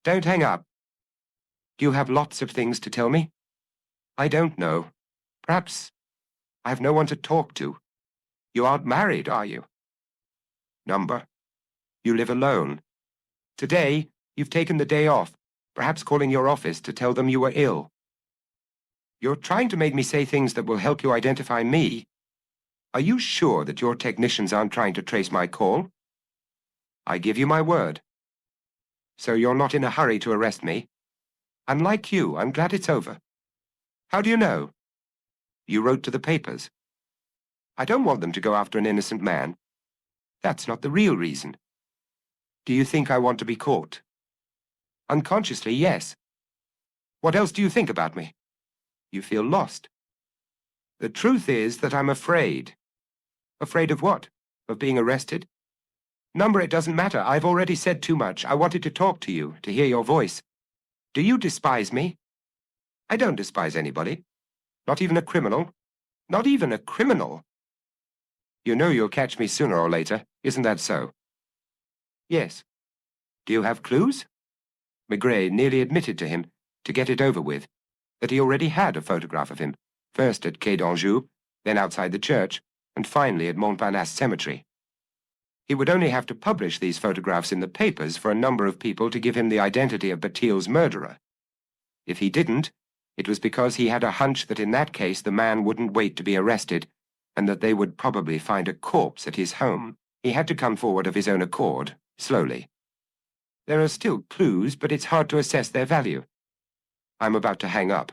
"Don't hang up." "Do you have lots of things to tell me?" "I don't know. Perhaps I have no one to talk to." "You aren't married, are you?" "Number. You live alone. Today, you've taken the day off, perhaps calling your office to tell them you were ill." "You're trying to make me say things that will help you identify me. Are you sure that your technicians aren't trying to trace my call?" "I give you my word." "So you're not in a hurry to arrest me?" "Unlike you, I'm glad it's over." "How do you know?" "You wrote to the papers." "I don't want them to go after an innocent man." "That's not the real reason." "Do you think I want to be caught?" "Unconsciously, yes." "What else do you think about me?" "You feel lost." "The truth is that I'm afraid." "Afraid of what? Of being arrested?" "Number, it doesn't matter. I've already said too much. I wanted to talk to you, to hear your voice. Do you despise me?" "I don't despise anybody. Not even a criminal?" "Not even a criminal?" "You know you'll catch me sooner or later. Isn't that so?" "Yes." "Do you have clues?" Maigret nearly admitted to him, to get it over with, that he already had a photograph of him, first at Quai d'Anjou, then outside the church, and finally at Montparnasse Cemetery. He would only have to publish these photographs in the papers for a number of people to give him the identity of Batil's murderer. If he didn't, It was because he had a hunch that in that case the man wouldn't wait to be arrested, and that they would probably find a corpse at his home. He had to come forward of his own accord, slowly. There are still clues, but it's hard to assess their value. I'm about to hang up.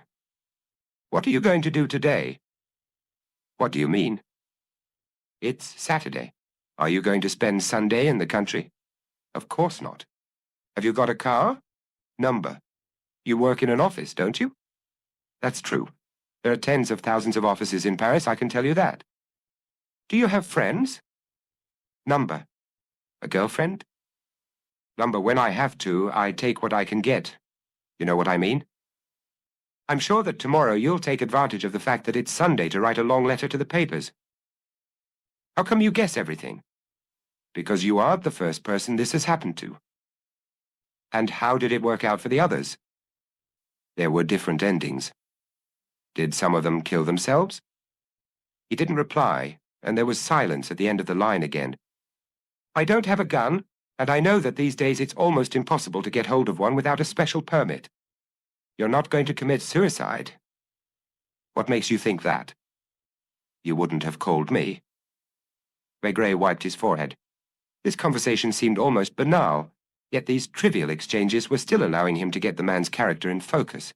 What are you going to do today? What do you mean? It's Saturday. Are you going to spend Sunday in the country? Of course not. Have you got a car? Number. You work in an office, don't you? That's true. There are tens of thousands of offices in Paris, I can tell you that. Do you have friends? Number. A girlfriend? Number, when I have to, I take what I can get. You know what I mean? I'm sure that tomorrow you'll take advantage of the fact that it's Sunday to write a long letter to the papers. How come you guess everything? Because you aren't the first person this has happened to. And how did it work out for the others? There were different endings. Did some of them kill themselves? He didn't reply, and there was silence at the end of the line again. I don't have a gun, and I know that these days it's almost impossible to get hold of one without a special permit. You're not going to commit suicide. What makes you think that? You wouldn't have called me. Maigret wiped his forehead. This conversation seemed almost banal, yet these trivial exchanges were still allowing him to get the man's character in focus.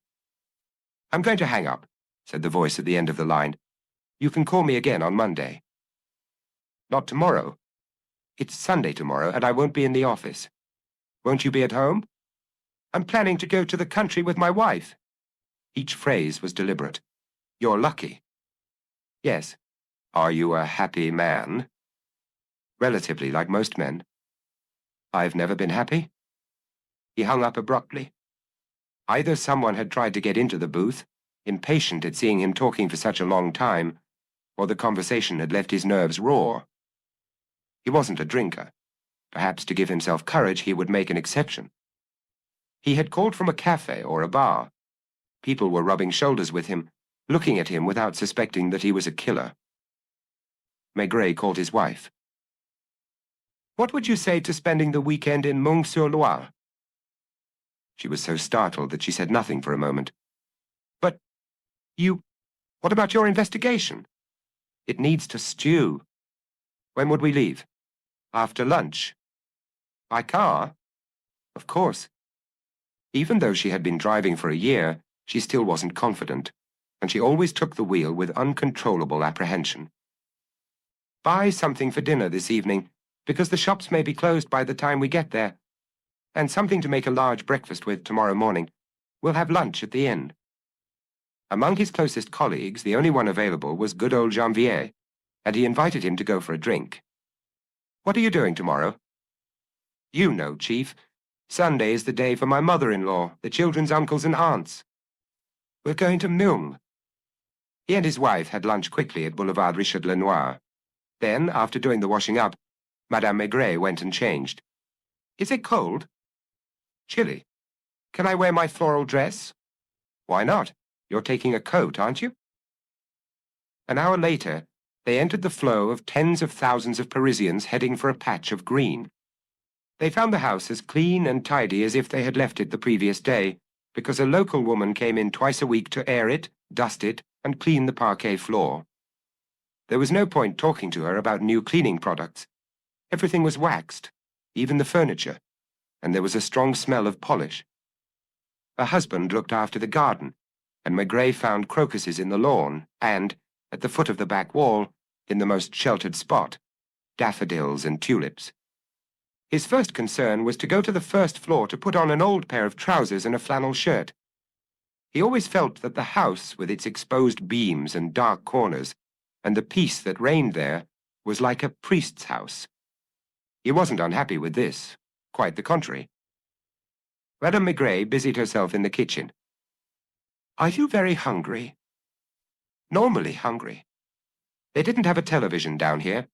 I'm going to hang up, said the voice at the end of the line. You can call me again on Monday. Not tomorrow. It's Sunday tomorrow, and I won't be in the office. Won't you be at home? I'm planning to go to the country with my wife. Each phrase was deliberate. You're lucky. Yes. Are you a happy man? Relatively, like most men. I've never been happy. He hung up abruptly. Either someone had tried to get into the booth, impatient at seeing him talking for such a long time, or the conversation had left his nerves raw. He wasn't a drinker. Perhaps to give himself courage he would make an exception. He had called from a cafe or a bar. People were rubbing shoulders with him, looking at him without suspecting that he was a killer. Maigret called his wife. What would you say to spending the weekend in Meung-sur-Loire? She was so startled that she said nothing for a moment. But what about your investigation? It needs to stew. When would we leave? After lunch. By car? Of course. Even though she had been driving for a year, she still wasn't confident, and she always took the wheel with uncontrollable apprehension. Buy something for dinner this evening, because the shops may be closed by the time we get there, and something to make a large breakfast with tomorrow morning. We'll have lunch at the inn. Among his closest colleagues, the only one available was good old Janvier, and he invited him to go for a drink. What are you doing tomorrow? You know, Chief. Sunday is the day for my mother-in-law, the children's uncles and aunts. We're going to Meung. He and his wife had lunch quickly at Boulevard Richard-Lenoir. Then, after doing the washing up, Madame Maigret went and changed. Is it cold? Chilly. Can I wear my floral dress? Why not? You're taking a coat, aren't you? An hour later, they entered the flow of tens of thousands of Parisians heading for a patch of green. They found the house as clean and tidy as if they had left it the previous day, because a local woman came in twice a week to air it, dust it, and clean the parquet floor. There was no point talking to her about new cleaning products. Everything was waxed, even the furniture, and there was a strong smell of polish. Her husband looked after the garden, and Maigret found crocuses in the lawn and, at the foot of the back wall, in the most sheltered spot, daffodils and tulips. His first concern was to go to the first floor to put on an old pair of trousers and a flannel shirt. He always felt that the house, with its exposed beams and dark corners, and the peace that reigned there, was like a priest's house. He wasn't unhappy with this, quite the contrary. Madame Maigret busied herself in the kitchen. Are you very hungry? Normally hungry. They didn't have a television down here.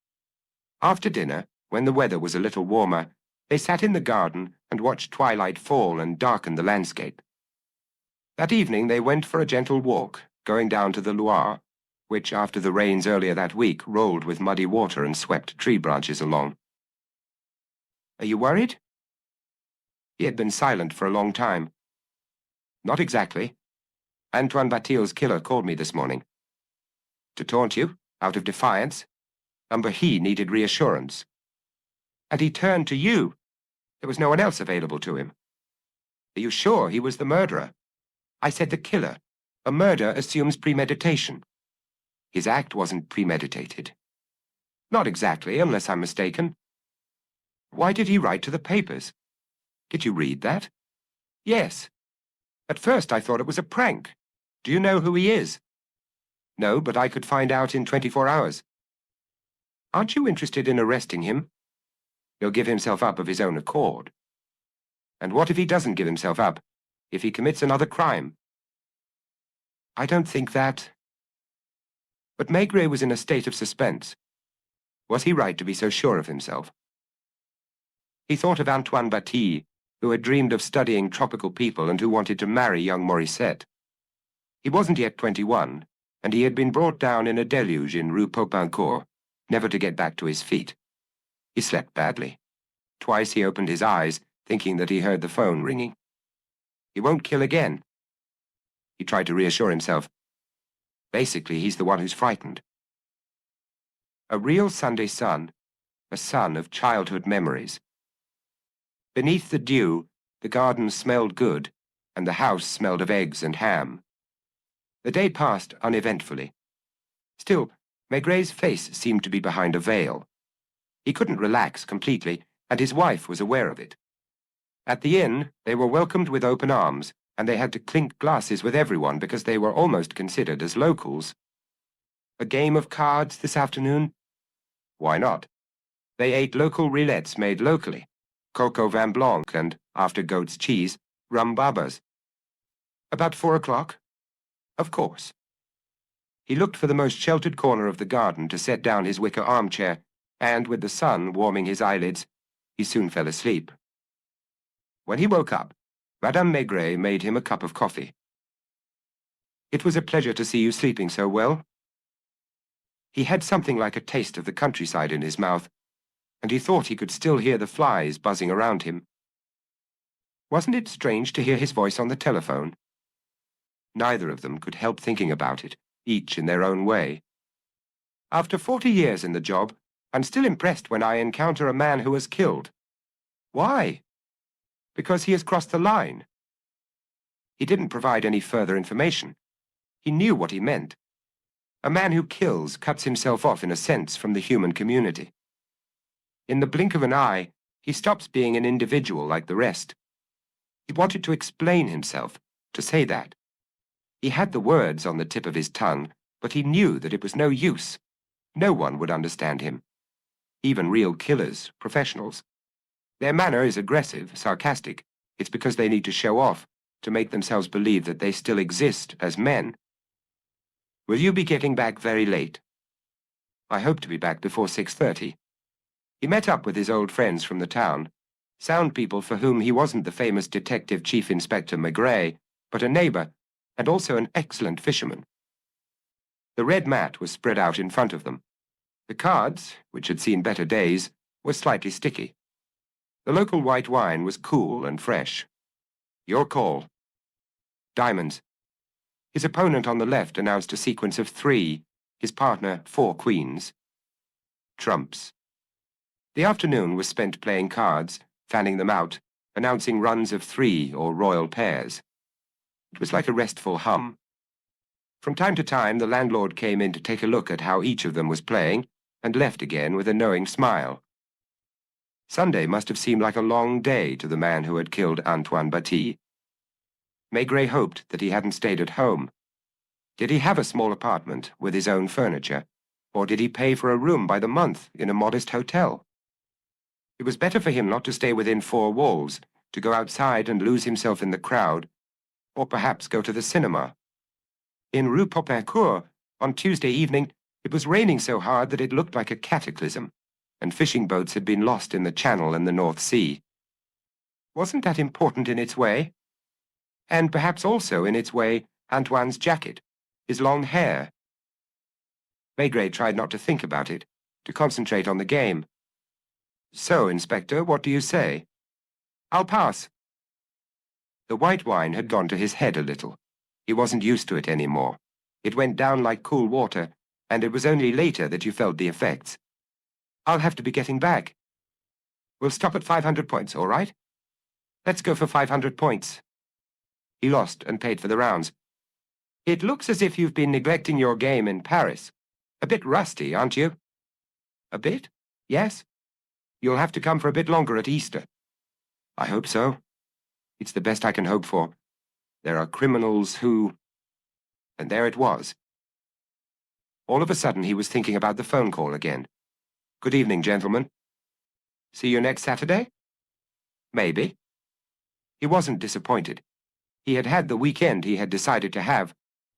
After dinner, when the weather was a little warmer, they sat in the garden and watched twilight fall and darken the landscape. That evening they went for a gentle walk, going down to the Loire, which, after the rains earlier that week, rolled with muddy water and swept tree branches along. Are you worried? He had been silent for a long time. Not exactly. Antoine Batile's killer called me this morning. To taunt you, out of defiance. He needed reassurance. And he turned to you. There was no one else available to him. Are you sure he was the murderer? I said the killer. A murder assumes premeditation. His act wasn't premeditated. Not exactly, unless I'm mistaken. Why did he write to the papers? Did you read that? Yes. At first I thought it was a prank. Do you know who he is? No, but I could find out in 24 hours. Aren't you interested in arresting him? He'll give himself up of his own accord. And what if he doesn't give himself up? If he commits another crime? I don't think that. But Maigret was in a state of suspense. Was he right to be so sure of himself? He thought of Antoine Batille, who had dreamed of studying tropical people and who wanted to marry young Mauricette. He wasn't yet 21, and he had been brought down in a deluge in Rue Popincourt, never to get back to his feet. He slept badly. Twice he opened his eyes, thinking that he heard the phone ringing. He won't kill again. He tried to reassure himself. Basically, he's the one who's frightened. A real Sunday sun, a sun of childhood memories. Beneath the dew, the garden smelled good, and the house smelled of eggs and ham. The day passed uneventfully. Still, Maigret's face seemed to be behind a veil. He couldn't relax completely, and his wife was aware of it. At the inn, they were welcomed with open arms, and they had to clink glasses with everyone because they were almost considered as locals. A game of cards this afternoon? Why not? They ate local roulettes made locally, cocoa vin blanc and, after goat's cheese, rum babas. About 4 o'clock? Of course. He looked for the most sheltered corner of the garden to set down his wicker armchair, and with the sun warming his eyelids, he soon fell asleep. When he woke up, Madame Maigret made him a cup of coffee. It was a pleasure to see you sleeping so well. He had something like a taste of the countryside in his mouth, and he thought he could still hear the flies buzzing around him. Wasn't it strange to hear his voice on the telephone? Neither of them could help thinking about it, each in their own way. After 40 years in the job, I'm still impressed when I encounter a man who was killed. Why? Because he has crossed the line. He didn't provide any further information. He knew what he meant. A man who kills cuts himself off in a sense from the human community. In the blink of an eye, he stops being an individual like the rest. He wanted to explain himself, to say that. He had the words on the tip of his tongue, but he knew that it was no use. No one would understand him. Even real killers, professionals. Their manner is aggressive, sarcastic. It's because they need to show off, to make themselves believe that they still exist as men. Will you be getting back very late? I hope to be back before 6:30. He met up with his old friends from the town, sound people for whom he wasn't the famous Detective Chief Inspector Maigret, but a neighbor, and also an excellent fisherman. The red mat was spread out in front of them. The cards, which had seen better days, were slightly sticky. The local white wine was cool and fresh. Your call. Diamonds. His opponent on the left announced a sequence of 3, his partner 4 queens. Trumps. The afternoon was spent playing cards, fanning them out, announcing runs of 3 or royal pairs. It was like a restful hum. From time to time, the landlord came in to take a look at how each of them was playing, and left again with a knowing smile. Sunday must have seemed like a long day to the man who had killed Antoine Batille. Maigret hoped that he hadn't stayed at home. Did he have a small apartment with his own furniture, or did he pay for a room by the month in a modest hotel? It was better for him not to stay within 4 walls, to go outside and lose himself in the crowd, or perhaps go to the cinema. In Rue Popincourt, on Tuesday evening, it was raining so hard that it looked like a cataclysm, and fishing boats had been lost in the Channel and the North Sea. Wasn't that important in its way? And perhaps also in its way, Antoine's jacket, his long hair. Maigret tried not to think about it, to concentrate on the game. So, Inspector, what do you say? I'll pass. The white wine had gone to his head a little. He wasn't used to it anymore. It went down like cool water, and it was only later that you felt the effects. I'll have to be getting back. We'll stop at 500 points, all right? Let's go for 500 points. He lost and paid for the rounds. It looks as if you've been neglecting your game in Paris. A bit rusty, aren't you? A bit? Yes? You'll have to come for a bit longer at Easter. I hope so. It's the best I can hope for. There are criminals who... And there it was. All of a sudden he was thinking about the phone call again. Good evening, gentlemen. See you next Saturday? Maybe. He wasn't disappointed. He had had the weekend he had decided to have,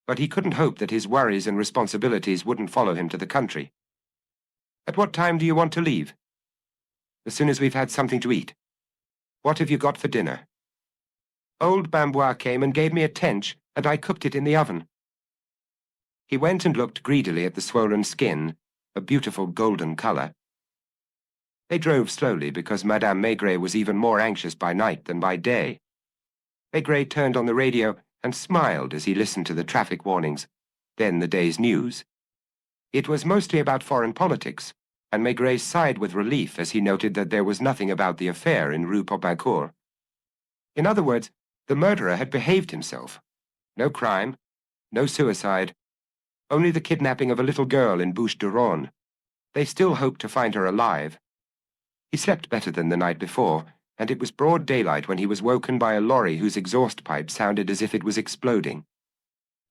but he couldn't hope that his worries and responsibilities wouldn't follow him to the country. At what time do you want to leave? As soon as we've had something to eat. What have you got for dinner? Old Bambois came and gave me a tench, and I cooked it in the oven. He went and looked greedily at the swollen skin, a beautiful golden color. They drove slowly because Madame Maigret was even more anxious by night than by day. Maigret turned on the radio and smiled as he listened to the traffic warnings, then the day's news. It was mostly about foreign politics, and Maigret sighed with relief as he noted that there was nothing about the affair in Rue Popincourt. In other words, the murderer had behaved himself. No crime, no suicide, only the kidnapping of a little girl in Bouches-du-Rhône. They still hoped to find her alive. He slept better than the night before, and it was broad daylight when he was woken by a lorry whose exhaust pipe sounded as if it was exploding.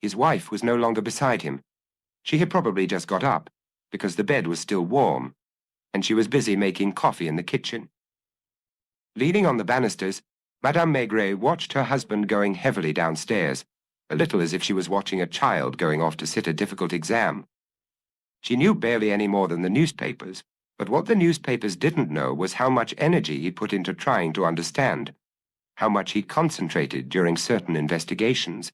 His wife was no longer beside him. She had probably just got up, because the bed was still warm, and she was busy making coffee in the kitchen. Leaning on the banisters, Madame Maigret watched her husband going heavily downstairs, a little as if she was watching a child going off to sit a difficult exam. She knew barely any more than the newspapers, but what the newspapers didn't know was how much energy he put into trying to understand, how much he concentrated during certain investigations.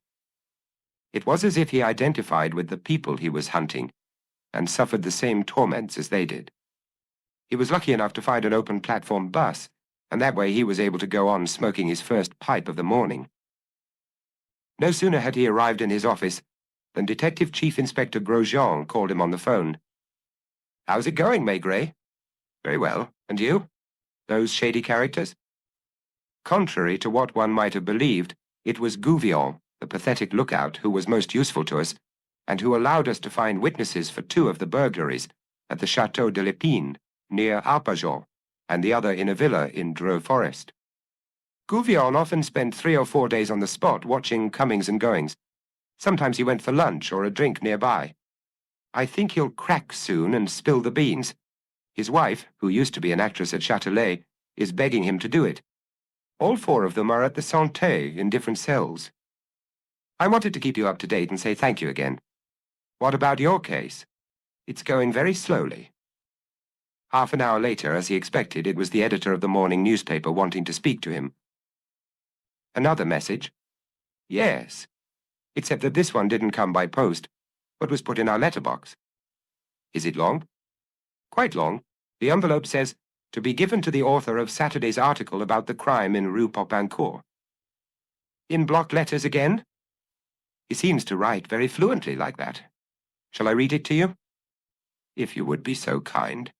It was as if he identified with the people he was hunting, and suffered the same torments as they did. He was lucky enough to find an open platform bus, and that way he was able to go on smoking his first pipe of the morning. No sooner had he arrived in his office than Detective Chief Inspector Grosjean called him on the phone. "How's it going, Maigret?" "Very well. And you? Those shady characters?" Contrary to what one might have believed, it was Gouvion, the pathetic lookout, who was most useful to us, and who allowed us to find witnesses for 2 of the burglaries at the Château de l'Épine, near Arpajon, and the other in a villa in Dreux Forest. Gouvion often spent 3 or 4 days on the spot watching comings and goings. Sometimes he went for lunch or a drink nearby. I think he'll crack soon and spill the beans. His wife, who used to be an actress at Châtelet, is begging him to do it. All 4 of them are at the Santé in different cells. I wanted to keep you up to date and say thank you again. What about your case? It's going very slowly. Half an hour later, as he expected, it was the editor of the morning newspaper wanting to speak to him. Another message? Yes, except that this one didn't come by post, but was put in our letterbox. Is it long? Quite long. The envelope says, "To be given to the author of Saturday's article about the crime in Rue Popincourt." In block letters again? He seems to write very fluently like that. Shall I read it to you? If you would be so kind.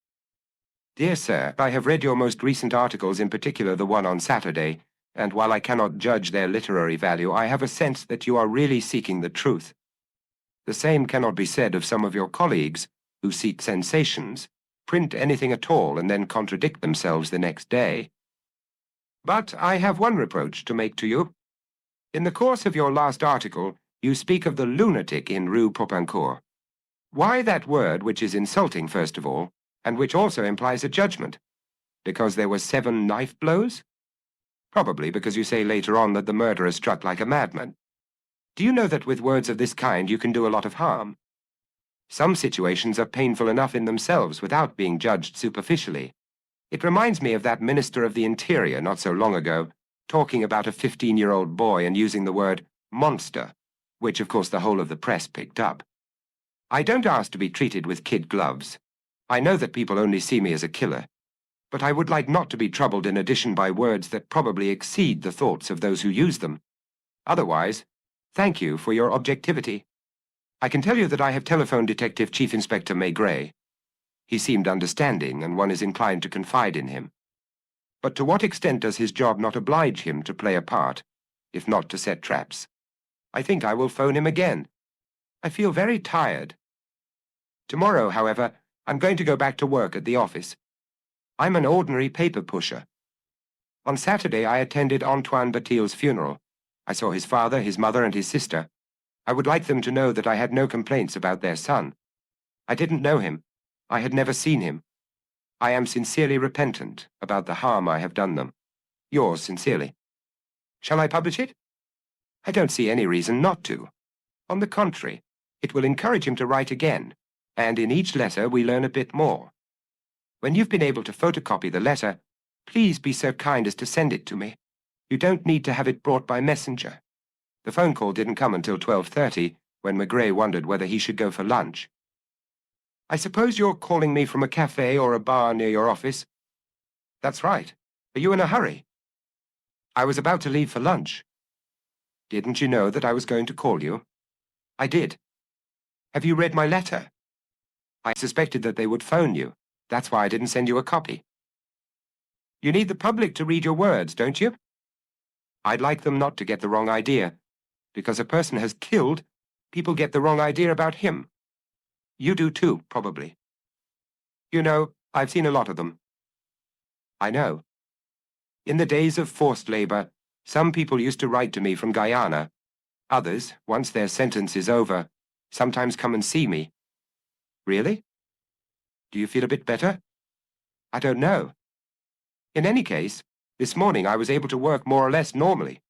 Dear Sir, I have read your most recent articles, in particular the one on Saturday, and while I cannot judge their literary value, I have a sense that you are really seeking the truth. The same cannot be said of some of your colleagues, who seek sensations, print anything at all, and then contradict themselves the next day. But I have one reproach to make to you. In the course of your last article, you speak of the lunatic in Rue Popincourt. Why that word, which is insulting, first of all, and which also implies a judgment? Because there were 7 knife blows? Probably because you say later on that the murderer struck like a madman. Do you know that with words of this kind you can do a lot of harm? Some situations are painful enough in themselves without being judged superficially. It reminds me of that Minister of the Interior not so long ago, talking about a 15-year-old boy and using the word monster, which of course the whole of the press picked up. I don't ask to be treated with kid gloves. I know that people only see me as a killer, but I would like not to be troubled in addition by words that probably exceed the thoughts of those who use them. Otherwise, Thank you for your objectivity. I can tell you that I have telephoned Detective Chief Inspector Maigret. He seemed understanding, and one is inclined to confide in him. But to what extent does his job not oblige him to play a part, if not to set traps? I think I will phone him again. I feel very tired. Tomorrow, however, I'm going to go back to work at the office. I'm an ordinary paper pusher. On Saturday, I attended Antoine Batile's funeral. I saw his father, his mother, and his sister. I would like them to know that I had no complaints about their son. I didn't know him. I had never seen him. I am sincerely repentant about the harm I have done them. Yours sincerely. Shall I publish it? I don't see any reason not to. On the contrary, it will encourage him to write again, and in each letter we learn a bit more. When you've been able to photocopy the letter, please be so kind as to send it to me. You don't need to have it brought by messenger. The phone call didn't come until 12:30, when Maigret wondered whether he should go for lunch. I suppose you're calling me from a cafe or a bar near your office? That's right. Are you in a hurry? I was about to leave for lunch. Didn't you know that I was going to call you? I did. Have you read my letter? I suspected that they would phone you. That's why I didn't send you a copy. You need the public to read your words, don't you? I'd like them not to get the wrong idea. Because a person has killed, people get the wrong idea about him. You do too, probably. You know, I've seen a lot of them. I know. In the days of forced labor, some people used to write to me from Guyana. Others, once their sentence is over, sometimes come and see me. Really? Do you feel a bit better? I don't know. In any case, this morning I was able to work more or less normally.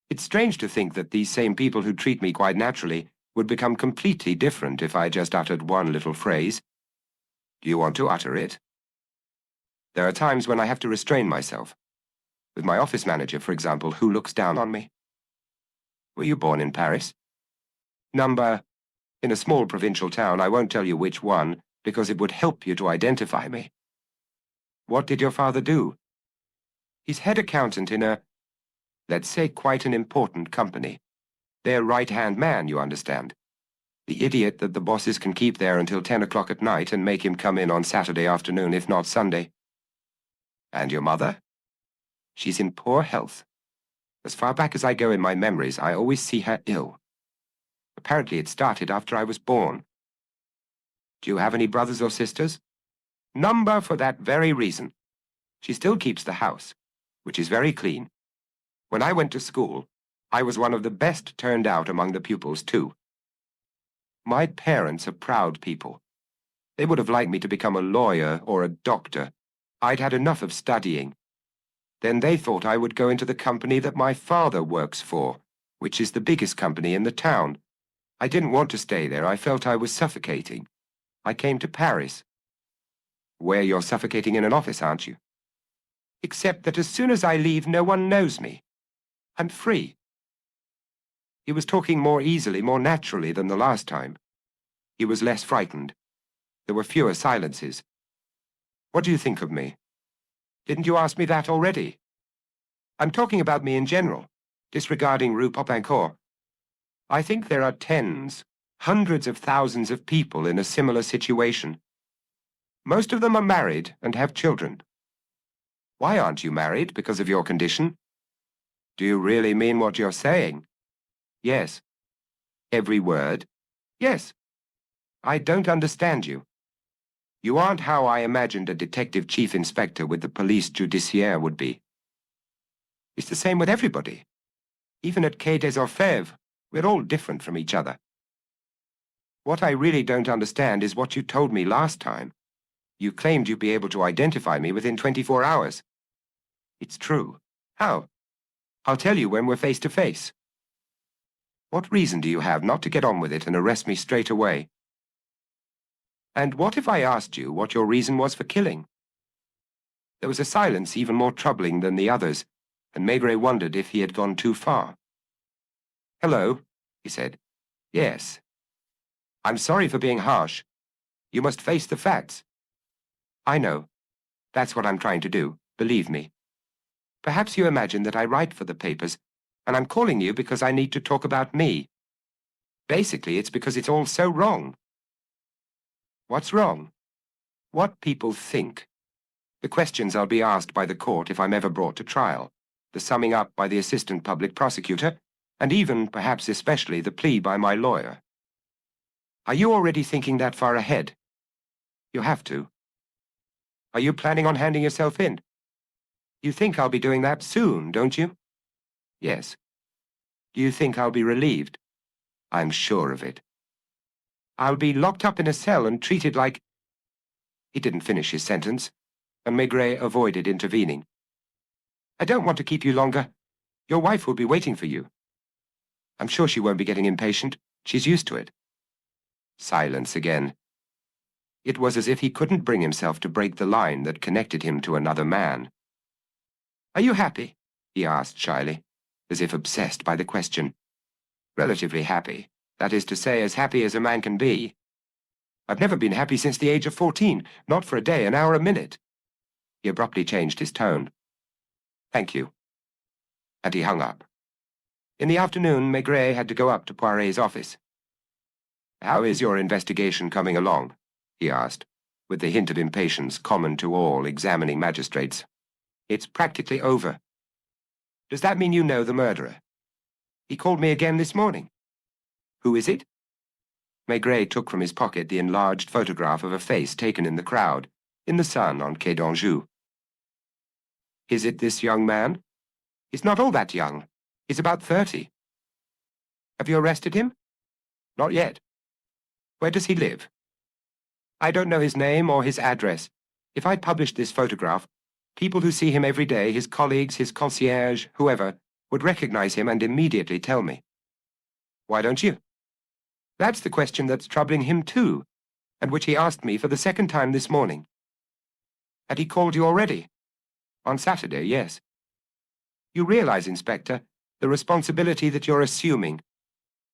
It's strange to think that these same people who treat me quite naturally would become completely different if I just uttered one little phrase. Do you want to utter it? There are times when I have to restrain myself. With my office manager, for example, who looks down on me. Were you born in Paris? In a small provincial town. I won't tell you which one, because it would help you to identify me. What did your father do? He's head accountant in a, let's say, quite an important company. Their right-hand man, you understand. The idiot that the bosses can keep there until 10 o'clock at night and make him come in on Saturday afternoon, if not Sunday. And your mother? She's in poor health. As far back as I go in my memories, I always see her ill. Apparently it started after I was born. Do you have any brothers or sisters? None, for that very reason. She still keeps the house, which is very clean. When I went to school, I was one of the best turned out among the pupils, too. My parents are proud people. They would have liked me to become a lawyer or a doctor. I'd had enough of studying. Then they thought I would go into the company that my father works for, which is the biggest company in the town. I didn't want to stay there. I felt I was suffocating. I came to Paris. Where you're suffocating in an office, aren't you? Except that as soon as I leave, no one knows me. I'm free. He was talking more easily, more naturally than the last time. He was less frightened. There were fewer silences. What do you think of me? Didn't you ask me that already? I'm talking about me in general, disregarding Rue Popincourt. I think there are tens, hundreds of thousands of people in a similar situation. Most of them are married and have children. Why aren't you married? Because of your condition? Do you really mean what you're saying? Yes. Every word? Yes. I don't understand you. You aren't how I imagined a detective chief inspector with the police judiciaire would be. It's the same with everybody. Even at Quai des Orfèvres, we're all different from each other. What I really don't understand is what you told me last time. You claimed you'd be able to identify me within 24 hours. It's true. How? I'll tell you when we're face to face. What reason do you have not to get on with it and arrest me straight away? And what if I asked you what your reason was for killing? There was a silence even more troubling than the others, and Maigret wondered if he had gone too far. Hello, he said. Yes. I'm sorry for being harsh. You must face the facts. I know. That's what I'm trying to do, believe me. Perhaps you imagine that I write for the papers, And I'm calling you because I need to talk about me. Basically, it's because it's all so wrong. What's wrong? What people think. The questions I'll be asked by the court if I'm ever brought to trial. The summing up by the assistant public prosecutor, and even, perhaps especially, the plea by my lawyer. Are you already thinking that far ahead? You have to. Are you planning on handing yourself in? You think I'll be doing that soon, don't you? Yes. Do you think I'll be relieved? I'm sure of it. I'll be locked up in a cell and treated like... He didn't finish his sentence, and Maigret avoided intervening. I don't want to keep you longer. Your wife will be waiting for you. I'm sure she won't be getting impatient. She's used to it. Silence again. It was as if he couldn't bring himself to break the line that connected him to another man. Are you happy? He asked shyly, as if obsessed by the question. Relatively happy. That is to say, as happy as a man can be. I've never been happy since the age of 14, not for a day, an hour, a minute. He abruptly changed his tone. Thank you. And he hung up. In the afternoon, Maigret had to go up to Poiret's office. How is your investigation coming along? He asked, with the hint of impatience common to all examining magistrates. It's practically over. Does that mean you know the murderer? He called me again this morning. Who is it? Maigret took from his pocket the enlarged photograph of a face taken in the crowd, in the sun on Quai d'Anjou. Is it this young man? He's not all that young. He's about 30. Have you arrested him? Not yet. Where does he live? I don't know his name or his address. If I'd published this photograph, people who see him every day, his colleagues, his concierge, whoever, would recognize him and immediately tell me. Why don't you? That's the question that's troubling him too, and which he asked me for the second time this morning. Had he called you already? On Saturday, yes. You realize, Inspector, the responsibility that you're assuming.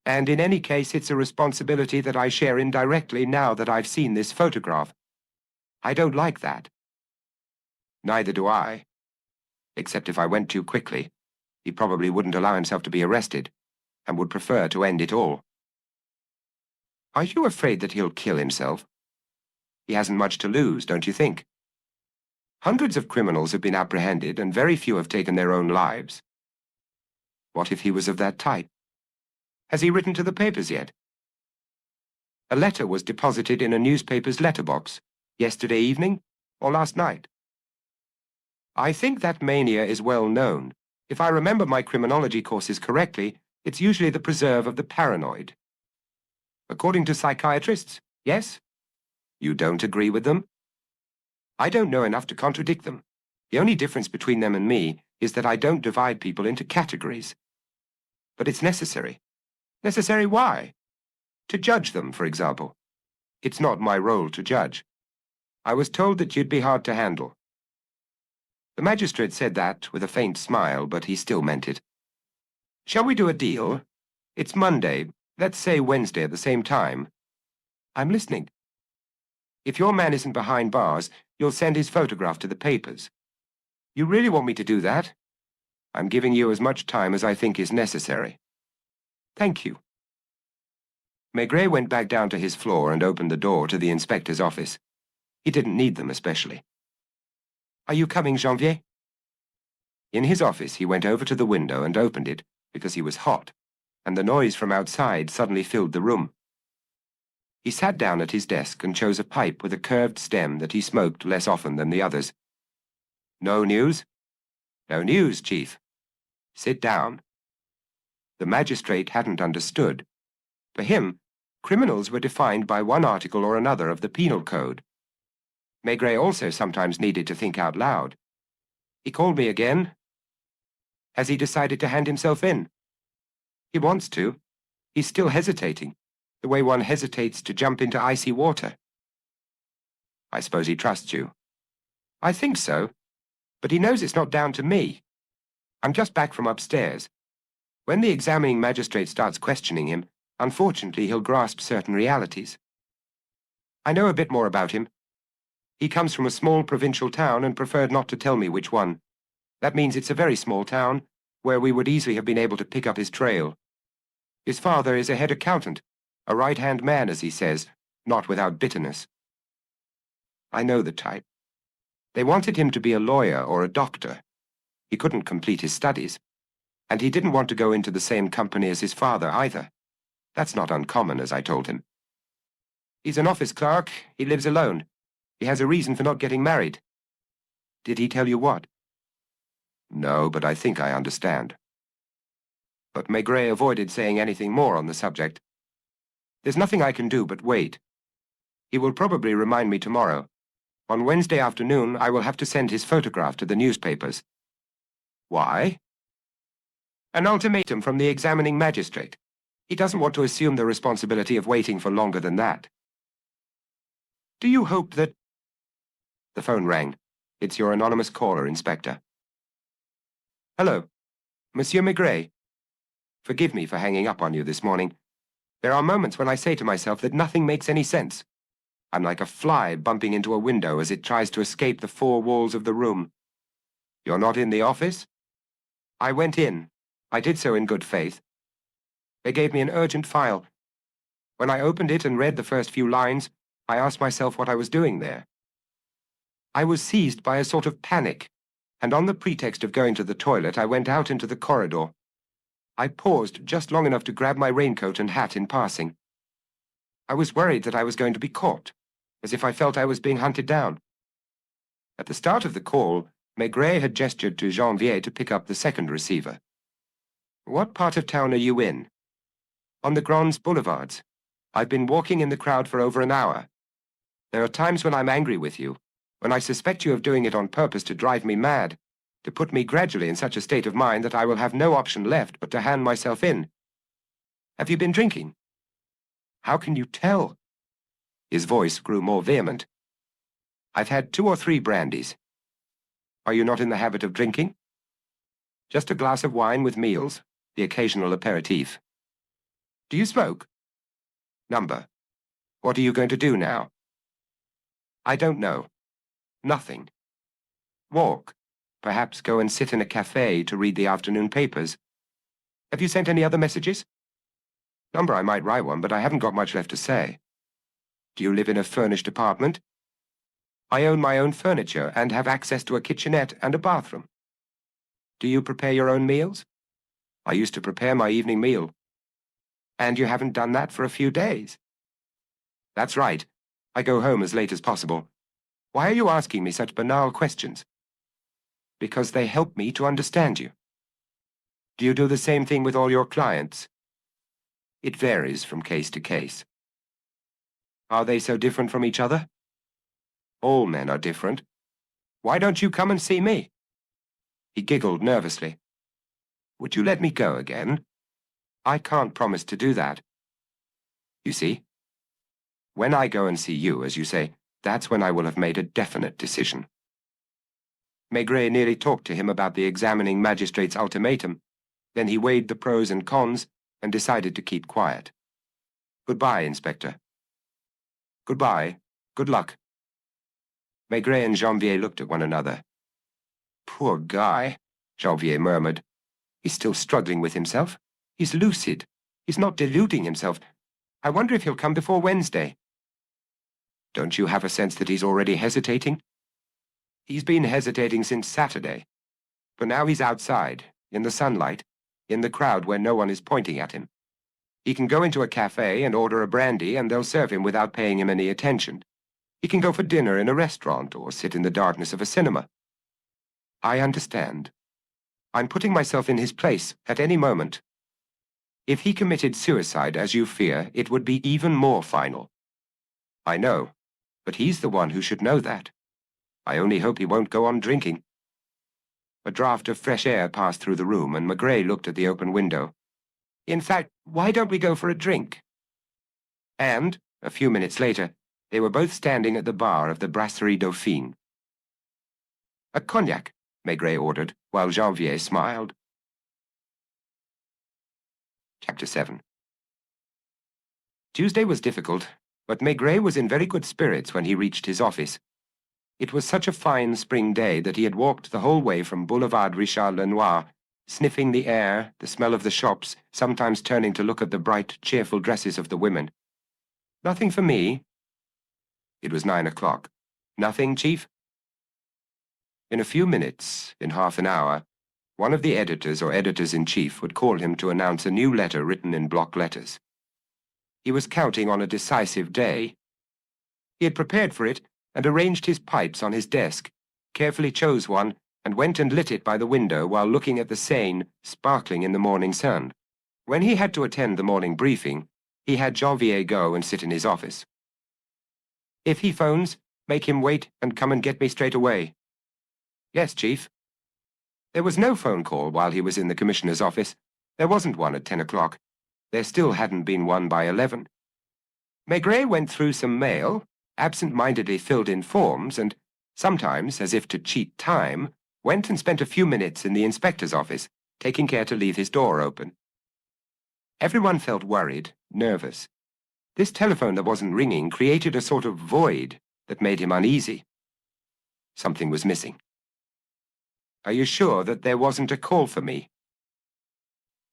And in any case, it's a responsibility that I share indirectly now that I've seen this photograph. I don't like that. Neither do I. Except if I went too quickly, he probably wouldn't allow himself to be arrested, and would prefer to end it all. Are you afraid that he'll kill himself? He hasn't much to lose, don't you think? Hundreds of criminals have been apprehended, and very few have taken their own lives. What if he was of that type? Has he written to the papers yet? A letter was deposited in a newspaper's letterbox, yesterday evening or last night. I think that mania is well known. If I remember my criminology courses correctly, it's usually the preserve of the paranoid. According to psychiatrists, yes? You don't agree with them? I don't know enough to contradict them. The only difference between them and me is that I don't divide people into categories. But it's necessary. Necessary why? To judge them, for example. It's not my role to judge. I was told that you'd be hard to handle. The magistrate said that with a faint smile, but he still meant it. Shall we do a deal? It's Monday. Let's say Wednesday at the same time. I'm listening. If your man isn't behind bars, you'll send his photograph to the papers. You really want me to do that? I'm giving you as much time as I think is necessary. Thank you. Maigret went back down to his floor and opened the door to the inspector's office. He didn't need them especially. Are you coming, Janvier? In his office, he went over to the window and opened it because he was hot, and the noise from outside suddenly filled the room. He sat down at his desk and chose a pipe with a curved stem that he smoked less often than the others. No news? No news, Chief. Sit down. The magistrate hadn't understood. For him, criminals were defined by one article or another of the penal code. Maigret also sometimes needed to think out loud. He called me again. Has he decided to hand himself in? He wants to. He's still hesitating, the way one hesitates to jump into icy water. I suppose he trusts you. I think so, but he knows it's not down to me. I'm just back from upstairs. When the examining magistrate starts questioning him, unfortunately he'll grasp certain realities. I know a bit more about him. He comes from a small provincial town and preferred not to tell me which one. That means it's a very small town, where we would easily have been able to pick up his trail. His father is a head accountant, a right-hand man, as he says, not without bitterness. I know the type. They wanted him to be a lawyer or a doctor. He couldn't complete his studies, and he didn't want to go into the same company as his father either. That's not uncommon, as I told him. He's an office clerk. He lives alone. He has a reason for not getting married. Did he tell you what? No, but I think I understand. But Maigret avoided saying anything more on the subject. There's nothing I can do but wait. He will probably remind me tomorrow. On Wednesday afternoon, I will have to send his photograph to the newspapers. Why? An ultimatum from the examining magistrate. He doesn't want to assume the responsibility of waiting for longer than that. Do you hope that... The phone rang. It's your anonymous caller, Inspector. Hello. Monsieur Maigret. Forgive me for hanging up on you this morning. There are moments when I say to myself that nothing makes any sense. I'm like a fly bumping into a window as it tries to escape the four walls of the room. You're not in the office? I went in. I did so in good faith. They gave me an urgent file. When I opened it and read the first few lines, I asked myself what I was doing there. I was seized by a sort of panic, and on the pretext of going to the toilet, I went out into the corridor. I paused just long enough to grab my raincoat and hat in passing. I was worried that I was going to be caught, as if I felt I was being hunted down. At the start of the call, Maigret had gestured to Janvier to pick up the second receiver. What part of town are you in? On the Grands Boulevards. I've been walking in the crowd for over an hour. There are times when I'm angry with you, when I suspect you of doing it on purpose to drive me mad, to put me gradually in such a state of mind that I will have no option left but to hand myself in. Have you been drinking? How can you tell? His voice grew more vehement. I've had 2 or 3 brandies. Are you not in the habit of drinking? Just a glass of wine with meals, the occasional aperitif. Do you smoke? Number. What are you going to do now? I don't know. Nothing. Walk. Perhaps go and sit in a cafe to read the afternoon papers. Have you sent any other messages? Number, I might write one, but I haven't got much left to say. Do you live in a furnished apartment? I own my own furniture and have access to a kitchenette and a bathroom. Do you prepare your own meals? I used to prepare my evening meal. And you haven't done that for a few days? That's right. I go home as late as possible. Why are you asking me such banal questions? Because they help me to understand you. Do you do the same thing with all your clients? It varies from case to case. Are they so different from each other? All men are different. Why don't you come and see me? He giggled nervously. Would you let me go again? I can't promise to do that. You see, when I go and see you, as you say, that's when I will have made a definite decision. Maigret nearly talked to him about the examining magistrate's ultimatum. Then he weighed the pros and cons and decided to keep quiet. Goodbye, Inspector. Goodbye. Good luck. Maigret and Janvier looked at one another. Poor guy, Janvier murmured. He's still struggling with himself. He's lucid. He's not deluding himself. I wonder if he'll come before Wednesday. Don't you have a sense that he's already hesitating? He's been hesitating since Saturday. But now he's outside, in the sunlight, in the crowd where no one is pointing at him. He can go into a cafe and order a brandy, and they'll serve him without paying him any attention. He can go for dinner in a restaurant or sit in the darkness of a cinema. I understand. I'm putting myself in his place at any moment. If he committed suicide, as you fear, it would be even more final. I know, but he's the one who should know that. I only hope he won't go on drinking. A draught of fresh air passed through the room, and Maigret looked at the open window. In fact, why don't we go for a drink? And, a few minutes later, they were both standing at the bar of the Brasserie Dauphine. A cognac, Maigret ordered, while Janvier smiled. Chapter 7. Tuesday was difficult, but Maigret was in very good spirits when he reached his office. It was such a fine spring day that he had walked the whole way from Boulevard Richard Lenoir sniffing the air, the smell of the shops, sometimes turning to look at the bright, cheerful dresses of the women. Nothing for me. It was 9 o'clock. Nothing, Chief? In a few minutes, in half an hour, one of the editors or editors-in-chief would call him to announce a new letter written in block letters. He was counting on a decisive day. He had prepared for it and arranged his pipes on his desk, carefully chose one, and went and lit it by the window while looking at the Seine sparkling in the morning sun. When he had to attend the morning briefing, he had Janvier go and sit in his office. If he phones, make him wait and come and get me straight away. Yes, Chief. There was no phone call while he was in the Commissioner's office. There wasn't one at 10 o'clock. There still hadn't been one by 11. Maigret went through some mail, absent-mindedly filled in forms, and sometimes, as if to cheat time, went and spent a few minutes in the inspector's office, taking care to leave his door open. Everyone felt worried, nervous. This telephone that wasn't ringing created a sort of void that made him uneasy. Something was missing. Are you sure that there wasn't a call for me?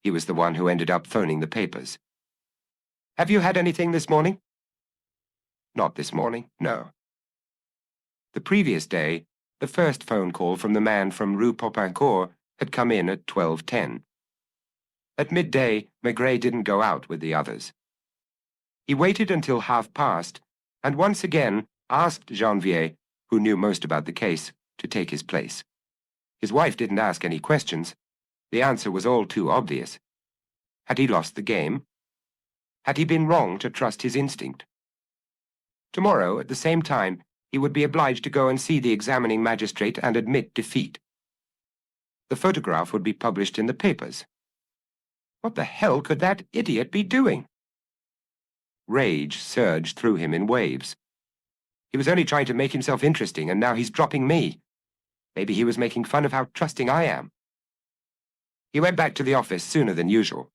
He was the one who ended up phoning the papers. Have you had anything this morning? Not this morning, no. The previous day, the first phone call from the man from Rue Popincourt had come in at 12:10. At midday, Maigret didn't go out with the others. He waited until past, and once again asked Janvier, who knew most about the case, to take his place. His wife didn't ask any questions. The answer was all too obvious. Had he lost the game? Had he been wrong to trust his instinct? Tomorrow, at the same time, he would be obliged to go and see the examining magistrate and admit defeat. The photograph would be published in the papers. What the hell could that idiot be doing? Rage surged through him in waves. He was only trying to make himself interesting, and now he's dropping me. Maybe he was making fun of how trusting I am. He went back to the office sooner than usual.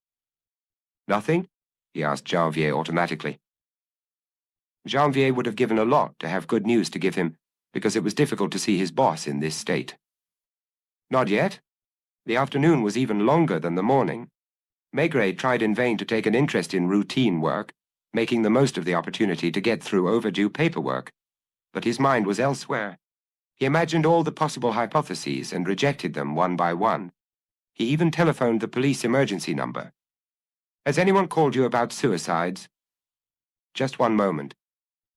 Nothing? He asked Janvier automatically. Janvier would have given a lot to have good news to give him, because it was difficult to see his boss in this state. Not yet. The afternoon was even longer than the morning. Maigret tried in vain to take an interest in routine work, making the most of the opportunity to get through overdue paperwork. But his mind was elsewhere. He imagined all the possible hypotheses and rejected them one by one. He even telephoned the police emergency number. Has anyone called you about suicides? Just one moment.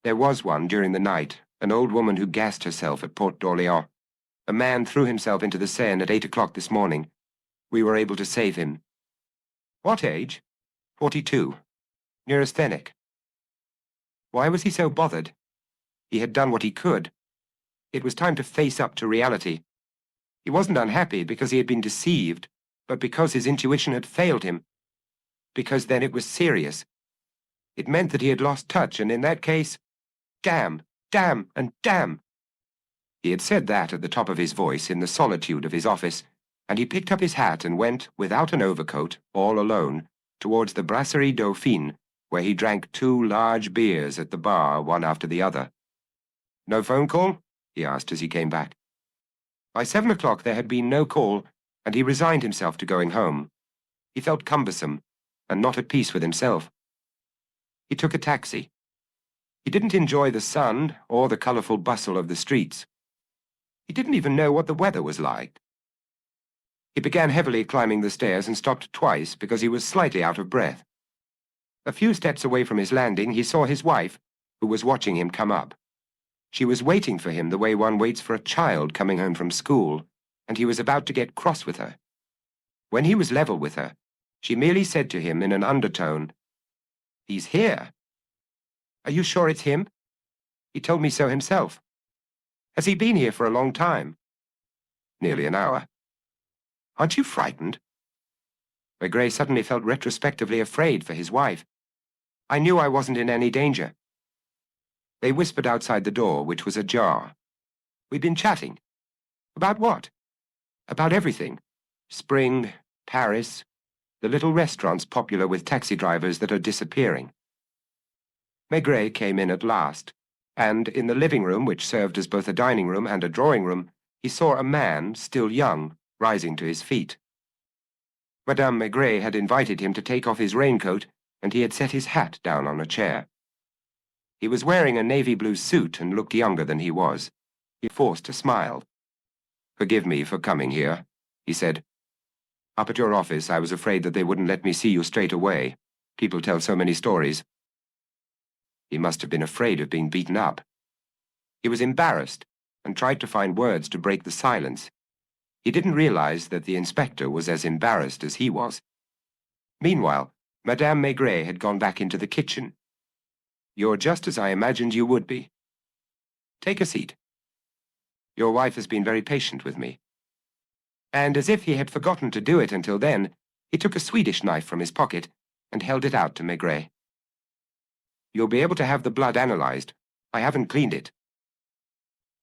There was one during the night, an old woman who gassed herself at Port d'Orléans. A man threw himself into the Seine at 8 o'clock this morning. We were able to save him. What age? 42. Neurasthenic. Why was he so bothered? He had done what he could. It was time to face up to reality. He wasn't unhappy because he had been deceived, but because his intuition had failed him. Because then it was serious. It meant that he had lost touch, and in that case, damn, damn, and damn. He had said that at the top of his voice in the solitude of his office, and he picked up his hat and went, without an overcoat, all alone, towards the Brasserie Dauphine, where he drank 2 large beers at the bar, one after the other. No phone call? He asked as he came back. By 7 o'clock there had been no call, and he resigned himself to going home. He felt cumbersome, and not at peace with himself. He took a taxi. He didn't enjoy the sun or the colourful bustle of the streets. He didn't even know what the weather was like. He began heavily climbing the stairs and stopped twice because he was slightly out of breath. A few steps away from his landing, he saw his wife, who was watching him come up. She was waiting for him the way one waits for a child coming home from school, and he was about to get cross with her. When he was level with her, she merely said to him in an undertone, "He's here. Are you sure it's him? He told me so himself. Has he been here for a long time?" "Nearly an hour." "Aren't you frightened?" Maigret suddenly felt retrospectively afraid for his wife. "I knew I wasn't in any danger." They whispered outside the door, which was ajar. "We'd been chatting." "About what?" "About everything. Spring, Paris, the little restaurants popular with taxi drivers that are disappearing." Maigret came in at last, and in the living room, which served as both a dining room and a drawing room, he saw a man, still young, rising to his feet. Madame Maigret had invited him to take off his raincoat, and he had set his hat down on a chair. He was wearing a navy blue suit and looked younger than he was. He forced a smile. "Forgive me for coming here," he said. "Up at your office, I was afraid that they wouldn't let me see you straight away. People tell so many stories." He must have been afraid of being beaten up. He was embarrassed and tried to find words to break the silence. He didn't realize that the inspector was as embarrassed as he was. Meanwhile, Madame Maigret had gone back into the kitchen. "You're just as I imagined you would be. Take a seat. Your wife has been very patient with me." And as if he had forgotten to do it until then, he took a Swedish knife from his pocket and held it out to Maigret. "You'll be able to have the blood analyzed. I haven't cleaned it."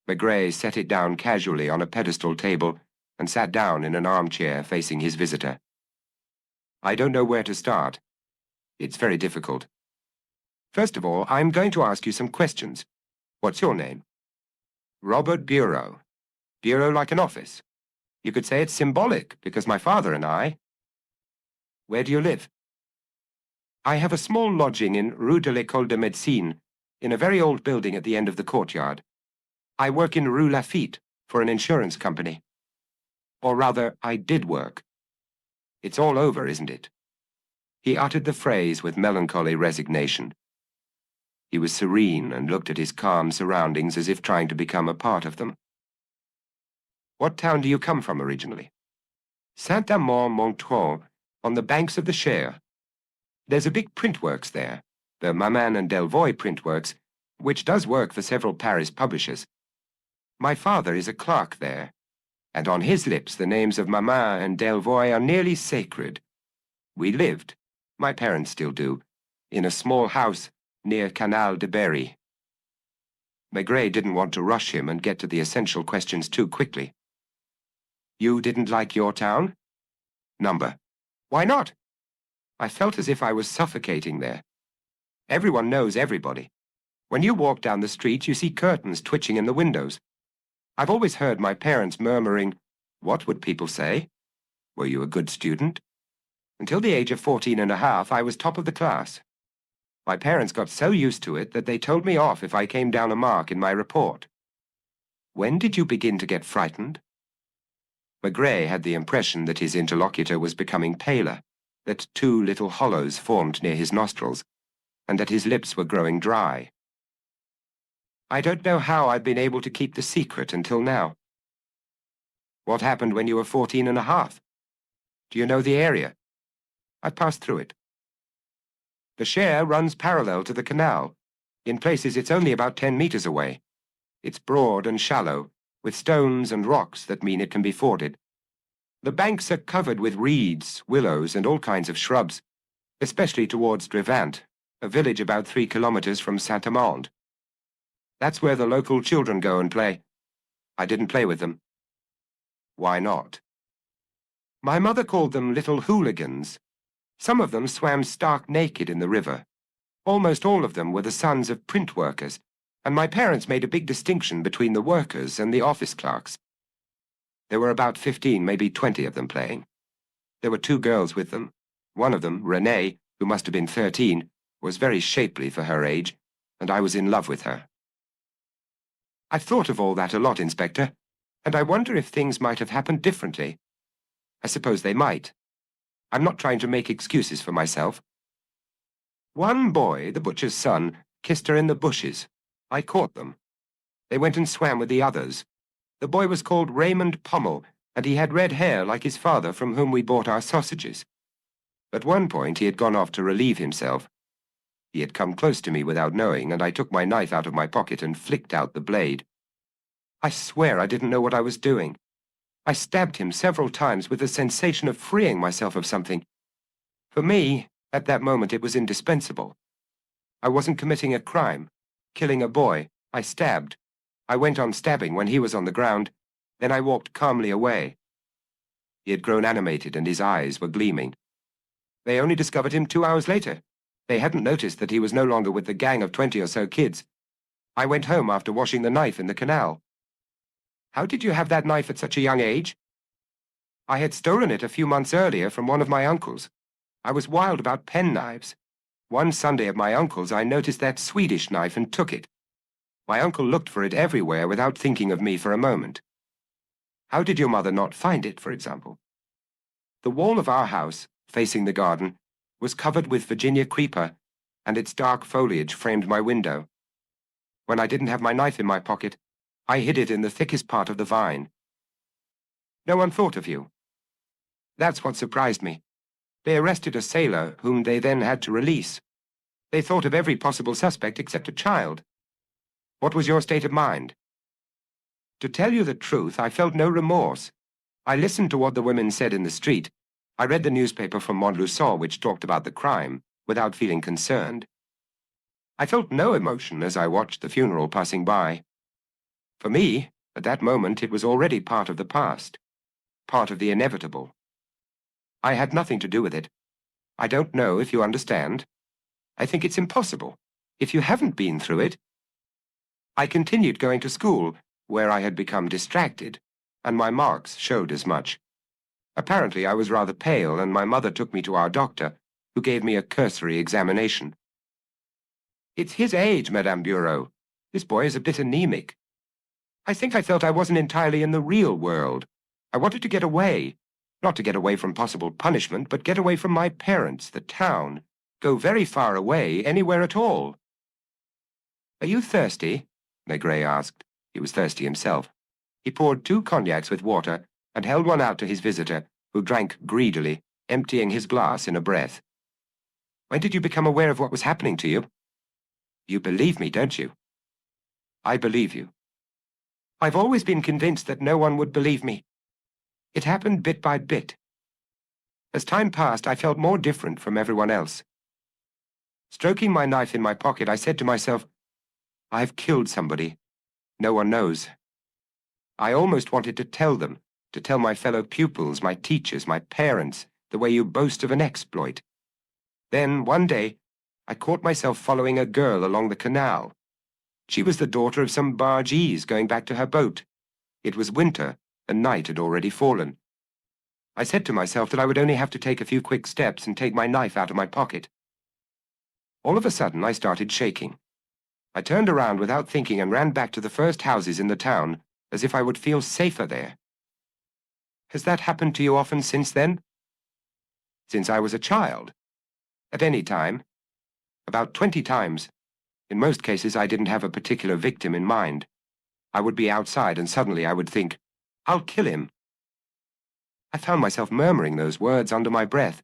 Maigret set it down casually on a pedestal table and sat down in an armchair facing his visitor. "I don't know where to start. It's very difficult. First of all, I'm going to ask you some questions. What's your name?" "Robert Bureau. Bureau like an office. You could say it's symbolic, because my father and I—" "Where do you live?" "I have a small lodging in Rue de l'École de Médecine, in a very old building at the end of the courtyard. I work in Rue Lafitte for an insurance company. Or rather, I did work. It's all over, isn't it?" He uttered the phrase with melancholy resignation. He was serene and looked at his calm surroundings as if trying to become a part of them. "What town do you come from originally?" "Saint-Amand-Montrond, on the banks of the Cher. There's a big printworks there, the Maman and Delvoye printworks, which does work for several Paris publishers. My father is a clerk there, and on his lips the names of Maman and Delvoye are nearly sacred. We lived, my parents still do, in a small house near Canal de Berry." Maigret didn't want to rush him and get to the essential questions too quickly. "You didn't like your town?" "Number." "Why not?" "I felt as if I was suffocating there. Everyone knows everybody. When you walk down the street, you see curtains twitching in the windows. I've always heard my parents murmuring, 'What would people say?' Were you a good student?" "Until the age of 14.5, I was top of the class. My parents got so used to it that they told me off if I came down a mark in my report." "When did you begin to get frightened?" Maigret had the impression that his interlocutor was becoming paler, that two little hollows formed near his nostrils, and that his lips were growing dry. "I don't know how I've been able to keep the secret until now." "What happened when you were 14.5? Do you know the area?" "I passed through it." "The Cher runs parallel to the canal. In places it's only about 10 meters away. It's broad and shallow, with stones and rocks that mean it can be forded. The banks are covered with reeds, willows, and all kinds of shrubs, especially towards Drevant, a village about 3 kilometers from Saint-Amand. That's where the local children go and play. I didn't play with them." "Why not?" "My mother called them little hooligans. Some of them swam stark naked in the river. Almost all of them were the sons of print workers, and my parents made a big distinction between the workers and the office clerks. There were about 15, maybe 20 of them playing. There were 2 girls with them. One of them, Renee, who must have been 13, was very shapely for her age, and I was in love with her." "I've thought of all that a lot, Inspector, and I wonder if things might have happened differently. I suppose they might. I'm not trying to make excuses for myself. One boy, the butcher's son, kissed her in the bushes. I caught them. They went and swam with the others. The boy was called Raymond Pommel, and he had red hair like his father from whom we bought our sausages. At one point he had gone off to relieve himself. He had come close to me without knowing, and I took my knife out of my pocket and flicked out the blade. I swear I didn't know what I was doing. I stabbed him several times with the sensation of freeing myself of something. For me, at that moment, it was indispensable. I wasn't committing a crime, killing a boy. I stabbed. I went on stabbing when he was on the ground. Then I walked calmly away." He had grown animated and his eyes were gleaming. "They only discovered him 2 hours later. They hadn't noticed that he was no longer with the gang of 20 or so kids. I went home after washing the knife in the canal." "How did you have that knife at such a young age?" I had stolen it a few months earlier from one of my uncles. I was wild about penknives. One Sunday at my uncle's, I noticed that Swedish knife and took it. My uncle looked for it everywhere without thinking of me for a moment. How did your mother not find it, for example? The wall of our house, facing the garden, was covered with Virginia creeper, and its dark foliage framed my window. When I didn't have my knife in my pocket, I hid it in the thickest part of the vine. No one thought of you. That's what surprised me. They arrested a sailor, whom they then had to release. They thought of every possible suspect except a child. What was your state of mind? To tell you the truth, I felt no remorse. I listened to what the women said in the street. I read the newspaper from Montluçon which talked about the crime, without feeling concerned. I felt no emotion as I watched the funeral passing by. For me, at that moment, it was already part of the past, part of the inevitable. I had nothing to do with it. I don't know if you understand. I think it's impossible. If you haven't been through it. I continued going to school, where I had become distracted, and my marks showed as much. Apparently I was rather pale, and my mother took me to our doctor, who gave me a cursory examination. It's his age, Madame Bureau. This boy is a bit anemic. I think I felt I wasn't entirely in the real world. I wanted to get away. Not to get away from possible punishment, but get away from my parents, the town. Go very far away, anywhere at all. Are you thirsty? Maigret asked. He was thirsty himself. He poured 2 cognacs with water and held one out to his visitor, who drank greedily, emptying his glass in a breath. When did you become aware of what was happening to you? You believe me, don't you? I believe you. I've always been convinced that no one would believe me. It happened bit by bit. As time passed, I felt more different from everyone else. Stroking my knife in my pocket, I said to myself, I've killed somebody. No one knows. I almost wanted to tell them, to tell my fellow pupils, my teachers, my parents, the way you boast of an exploit. Then, one day, I caught myself following a girl along the canal. She was the daughter of some bargees going back to her boat. It was winter, and night had already fallen. I said to myself that I would only have to take a few quick steps and take my knife out of my pocket. All of a sudden, I started shaking. I turned around without thinking and ran back to the first houses in the town, as if I would feel safer there. Has that happened to you often since then? Since I was a child. At any time. About 20 times. In most cases, I didn't have a particular victim in mind. I would be outside and suddenly I would think, I'll kill him. I found myself murmuring those words under my breath.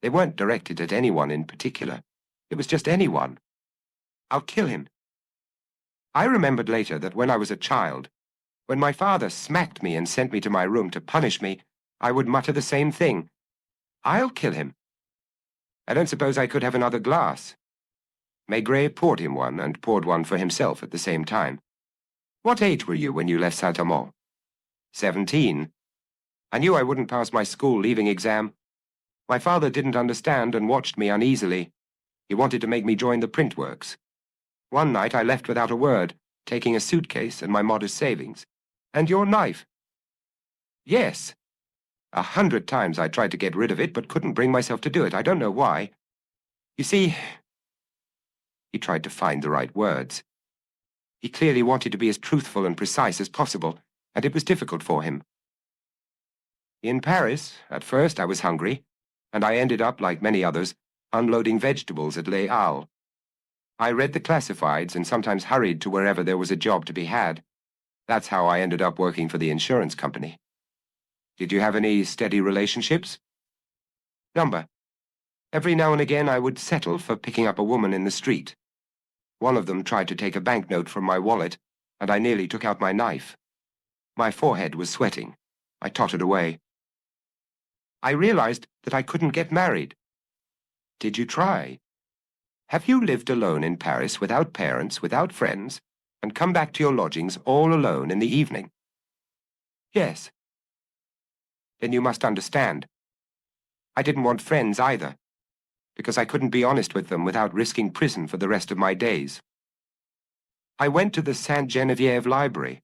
They weren't directed at anyone in particular. It was just anyone. I'll kill him. I remembered later that when I was a child, when my father smacked me and sent me to my room to punish me, I would mutter the same thing. I'll kill him. I don't suppose I could have another glass. Maigret poured him one and poured one for himself at the same time. What age were you when you left Saint-Amand? 17. I knew I wouldn't pass my school leaving exam. My father didn't understand and watched me uneasily. He wanted to make me join the print works. One night I left without a word, taking a suitcase and my modest savings. And your knife? Yes. 100 times I tried to get rid of it, but couldn't bring myself to do it. I don't know why. You see, he tried to find the right words. He clearly wanted to be as truthful and precise as possible, and it was difficult for him. In Paris, at first I was hungry, and I ended up, like many others, unloading vegetables at Les Halles. I read the classifieds and sometimes hurried to wherever there was a job to be had. That's how I ended up working for the insurance company. Did you have any steady relationships? Number. Every now and again I would settle for picking up a woman in the street. One of them tried to take a banknote from my wallet, and I nearly took out my knife. My forehead was sweating. I tottered away. I realized that I couldn't get married. Did you try? Have you lived alone in Paris without parents, without friends, and come back to your lodgings all alone in the evening? Yes. Then you must understand. I didn't want friends either, because I couldn't be honest with them without risking prison for the rest of my days. I went to the Sainte Geneviève Library.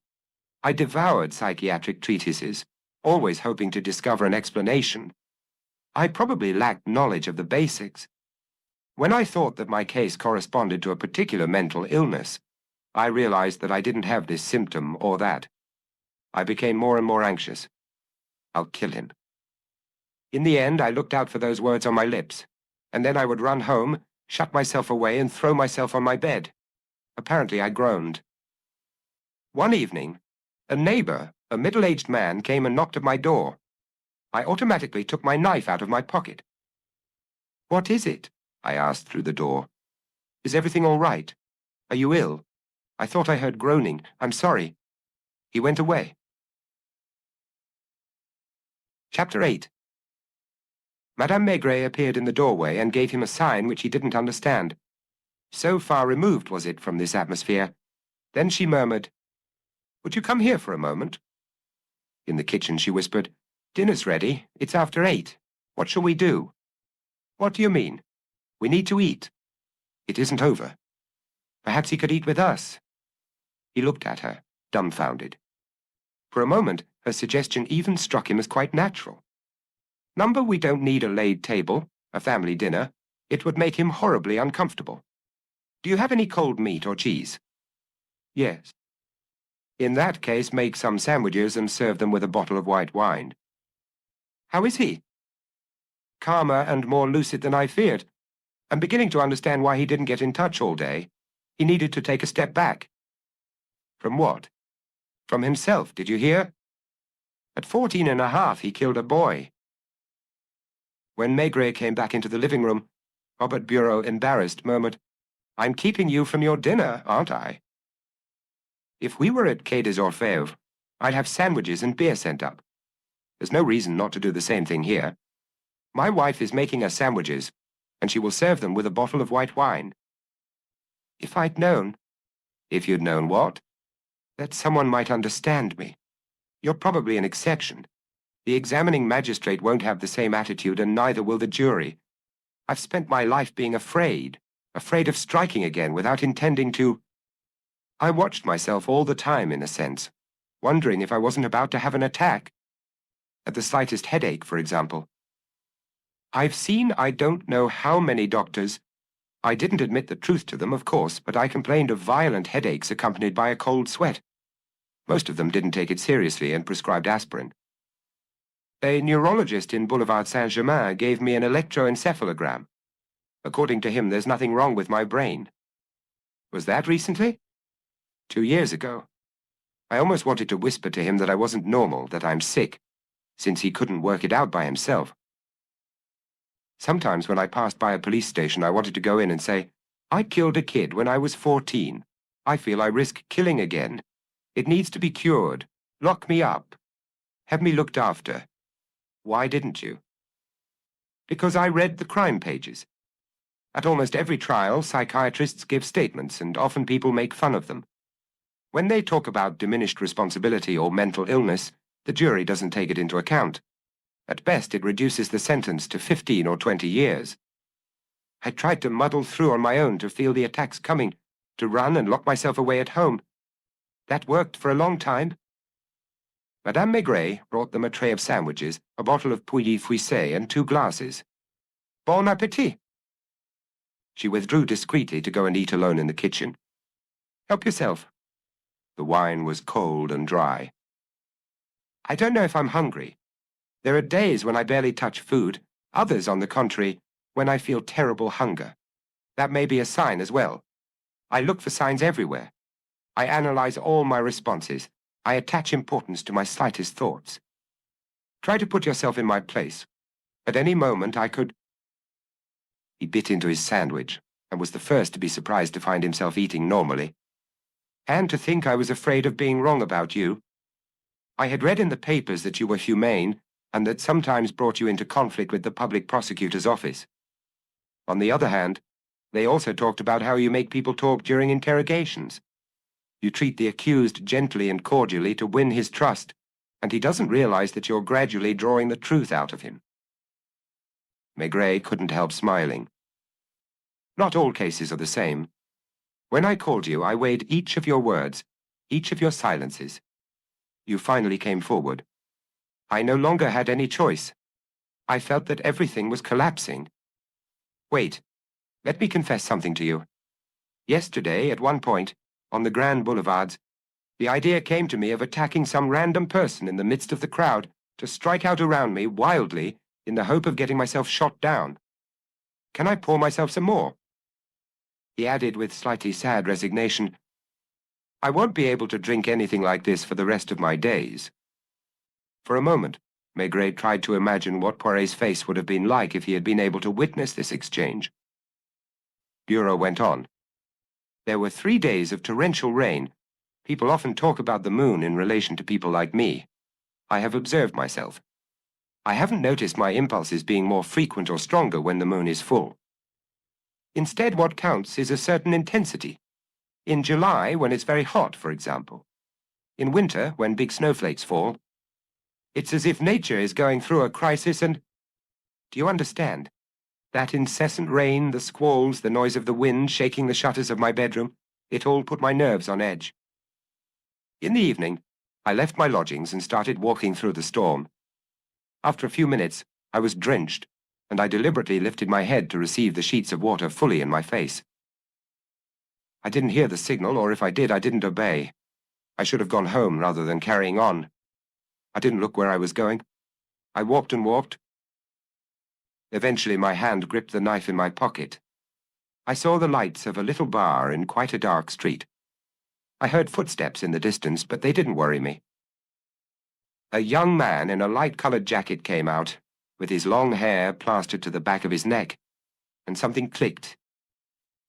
I devoured psychiatric treatises, always hoping to discover an explanation. I probably lacked knowledge of the basics. When I thought that my case corresponded to a particular mental illness, I realized that I didn't have this symptom or that. I became more and more anxious. I'll kill him. In the end, I looked out for those words on my lips, and then I would run home, shut myself away, and throw myself on my bed. Apparently, I groaned. One evening, a neighbor, a middle-aged man, came and knocked at my door. I automatically took my knife out of my pocket. "What is it?" I asked through the door. "Is everything all right? Are you ill? I thought I heard groaning. I'm sorry." He went away. Chapter 8. Madame Maigret appeared in the doorway and gave him a sign which he didn't understand. So far removed was it from this atmosphere. Then she murmured, "Would you come here for a moment?" In the kitchen she whispered, "Dinner's ready. It's after 8. What shall we do?" "What do you mean?" "We need to eat." "It isn't over." "Perhaps he could eat with us." He looked at her, dumbfounded. For a moment, her suggestion even struck him as quite natural. "Number, we don't need a laid table, a family dinner. It would make him horribly uncomfortable. Do you have any cold meat or cheese?" "Yes." "In that case, make some sandwiches and serve them with a bottle of white wine." "How is he?" "Calmer and more lucid than I feared. I'm beginning to understand why he didn't get in touch all day. He needed to take a step back." "From what?" "From himself, did you hear? At 14.5, he killed a boy." When Maigret came back into the living room, Robert Bureau, embarrassed, murmured, "I'm keeping you from your dinner, aren't I?" "If we were at Quai des Orfèvres, I'd have sandwiches and beer sent up. There's no reason not to do the same thing here. My wife is making us sandwiches, and she will serve them with a bottle of white wine." "If I'd known—" "If you'd known what?" "That someone might understand me. You're probably an exception. The examining magistrate won't have the same attitude, and neither will the jury. I've spent my life being afraid of striking again without intending to. I watched myself all the time, in a sense, wondering if I wasn't about to have an attack. At the slightest headache, for example. I've seen I don't know how many doctors. I didn't admit the truth to them, of course, but I complained of violent headaches accompanied by a cold sweat. Most of them didn't take it seriously and prescribed aspirin. A neurologist in Boulevard Saint-Germain gave me an electroencephalogram. According to him, there's nothing wrong with my brain." "Was that recently?" 2 years ago. I almost wanted to whisper to him that I wasn't normal, that I'm sick, since he couldn't work it out by himself. Sometimes when I passed by a police station, I wanted to go in and say, "I killed a kid when I was 14. I feel I risk killing again. It needs to be cured. Lock me up. Have me looked after." "Why didn't you?" "Because I read the crime pages. At almost every trial, psychiatrists give statements, and often people make fun of them. When they talk about diminished responsibility or mental illness, the jury doesn't take it into account. At best, it reduces the sentence to 15 or 20 years. I tried to muddle through on my own to feel the attacks coming, to run and lock myself away at home. That worked for a long time." Madame Maigret brought them a tray of sandwiches, a bottle of Puy Fuissé, and 2 glasses. "Bon appétit." She withdrew discreetly to go and eat alone in the kitchen. "Help yourself." The wine was cold and dry. "I don't know if I'm hungry. There are days when I barely touch food, others, on the contrary, when I feel terrible hunger. That may be a sign as well. I look for signs everywhere. I analyze all my responses. I attach importance to my slightest thoughts. Try to put yourself in my place. At any moment I could—" He bit into his sandwich, and was the first to be surprised to find himself eating normally. "And to think I was afraid of being wrong about you. I had read in the papers that you were humane, and that sometimes brought you into conflict with the public prosecutor's office. On the other hand, they also talked about how you make people talk during interrogations. You treat the accused gently and cordially to win his trust, and he doesn't realize that you're gradually drawing the truth out of him." Maigret couldn't help smiling. "Not all cases are the same. When I called you, I weighed each of your words, each of your silences. You finally came forward. I no longer had any choice. I felt that everything was collapsing. Wait, let me confess something to you. Yesterday, at one point, on the grand boulevards, the idea came to me of attacking some random person in the midst of the crowd to strike out around me wildly in the hope of getting myself shot down. Can I pour myself some more? He added with slightly sad resignation, I won't be able to drink anything like this for the rest of my days. For a moment, Maigret tried to imagine what Poiret's face would have been like if he had been able to witness this exchange. Bureau went on. There were 3 days of torrential rain. People often talk about the moon in relation to people like me. I have observed myself. I haven't noticed my impulses being more frequent or stronger when the moon is full. Instead, what counts is a certain intensity. In July, when it's very hot, for example. In winter, when big snowflakes fall. It's as if nature is going through a crisis and... Do you understand? That incessant rain, the squalls, the noise of the wind shaking the shutters of my bedroom, it all put my nerves on edge. In the evening, I left my lodgings and started walking through the storm. After a few minutes, I was drenched, and I deliberately lifted my head to receive the sheets of water fully in my face. I didn't hear the signal, or if I did, I didn't obey. I should have gone home rather than carrying on. I didn't look where I was going. I walked and walked. Eventually, my hand gripped the knife in my pocket. I saw the lights of a little bar in quite a dark street. I heard footsteps in the distance, but they didn't worry me. A young man in a light-colored jacket came out, with his long hair plastered to the back of his neck, and something clicked.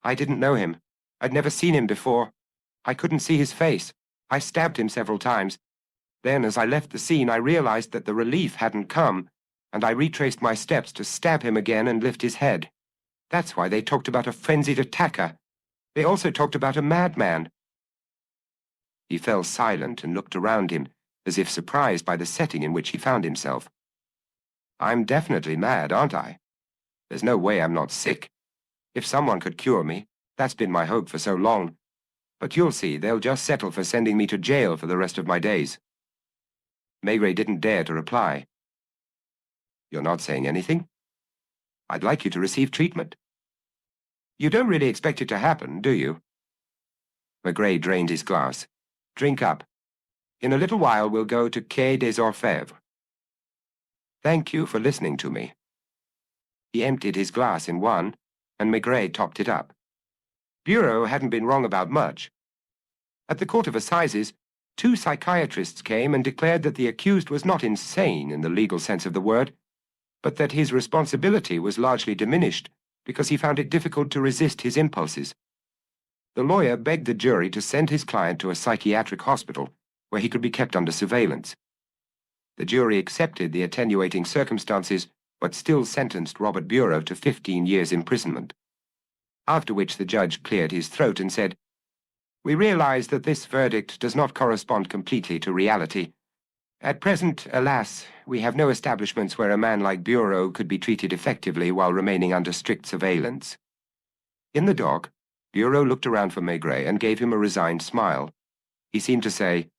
I didn't know him. I'd never seen him before. I couldn't see his face. I stabbed him several times. Then, as I left the scene, I realized that the relief hadn't come, and I retraced my steps to stab him again and lift his head. That's why they talked about a frenzied attacker. They also talked about a madman. He fell silent and looked around him, as if surprised by the setting in which he found himself. I'm definitely mad, aren't I? There's no way I'm not sick. If someone could cure me, that's been my hope for so long. But you'll see, they'll just settle for sending me to jail for the rest of my days. Maigret didn't dare to reply. You're not saying anything? I'd like you to receive treatment. You don't really expect it to happen, do you? Maigret drained his glass. Drink up. In a little while we'll go to Quai des Orfèvres. Thank you for listening to me. He emptied his glass in one, and Maigret topped it up. Bureau hadn't been wrong about much. At the Court of Assizes, 2 psychiatrists came and declared that the accused was not insane in the legal sense of the word, but that his responsibility was largely diminished because he found it difficult to resist his impulses. The lawyer begged the jury to send his client to a psychiatric hospital where he could be kept under surveillance. The jury accepted the attenuating circumstances, but still sentenced Robert Bureau to 15 years' imprisonment. After which the judge cleared his throat and said, "We realize that this verdict does not correspond completely to reality. At present, alas, we have no establishments where a man like Bureau could be treated effectively while remaining under strict surveillance." In the dock, Bureau looked around for Maigret and gave him a resigned smile. He seemed to say,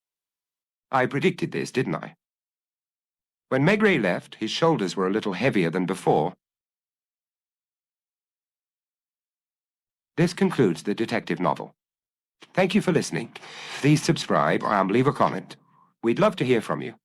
"I predicted this, didn't I?" When Maigret left, his shoulders were a little heavier than before. This concludes the detective novel. Thank you for listening. Please subscribe or leave a comment. We'd love to hear from you.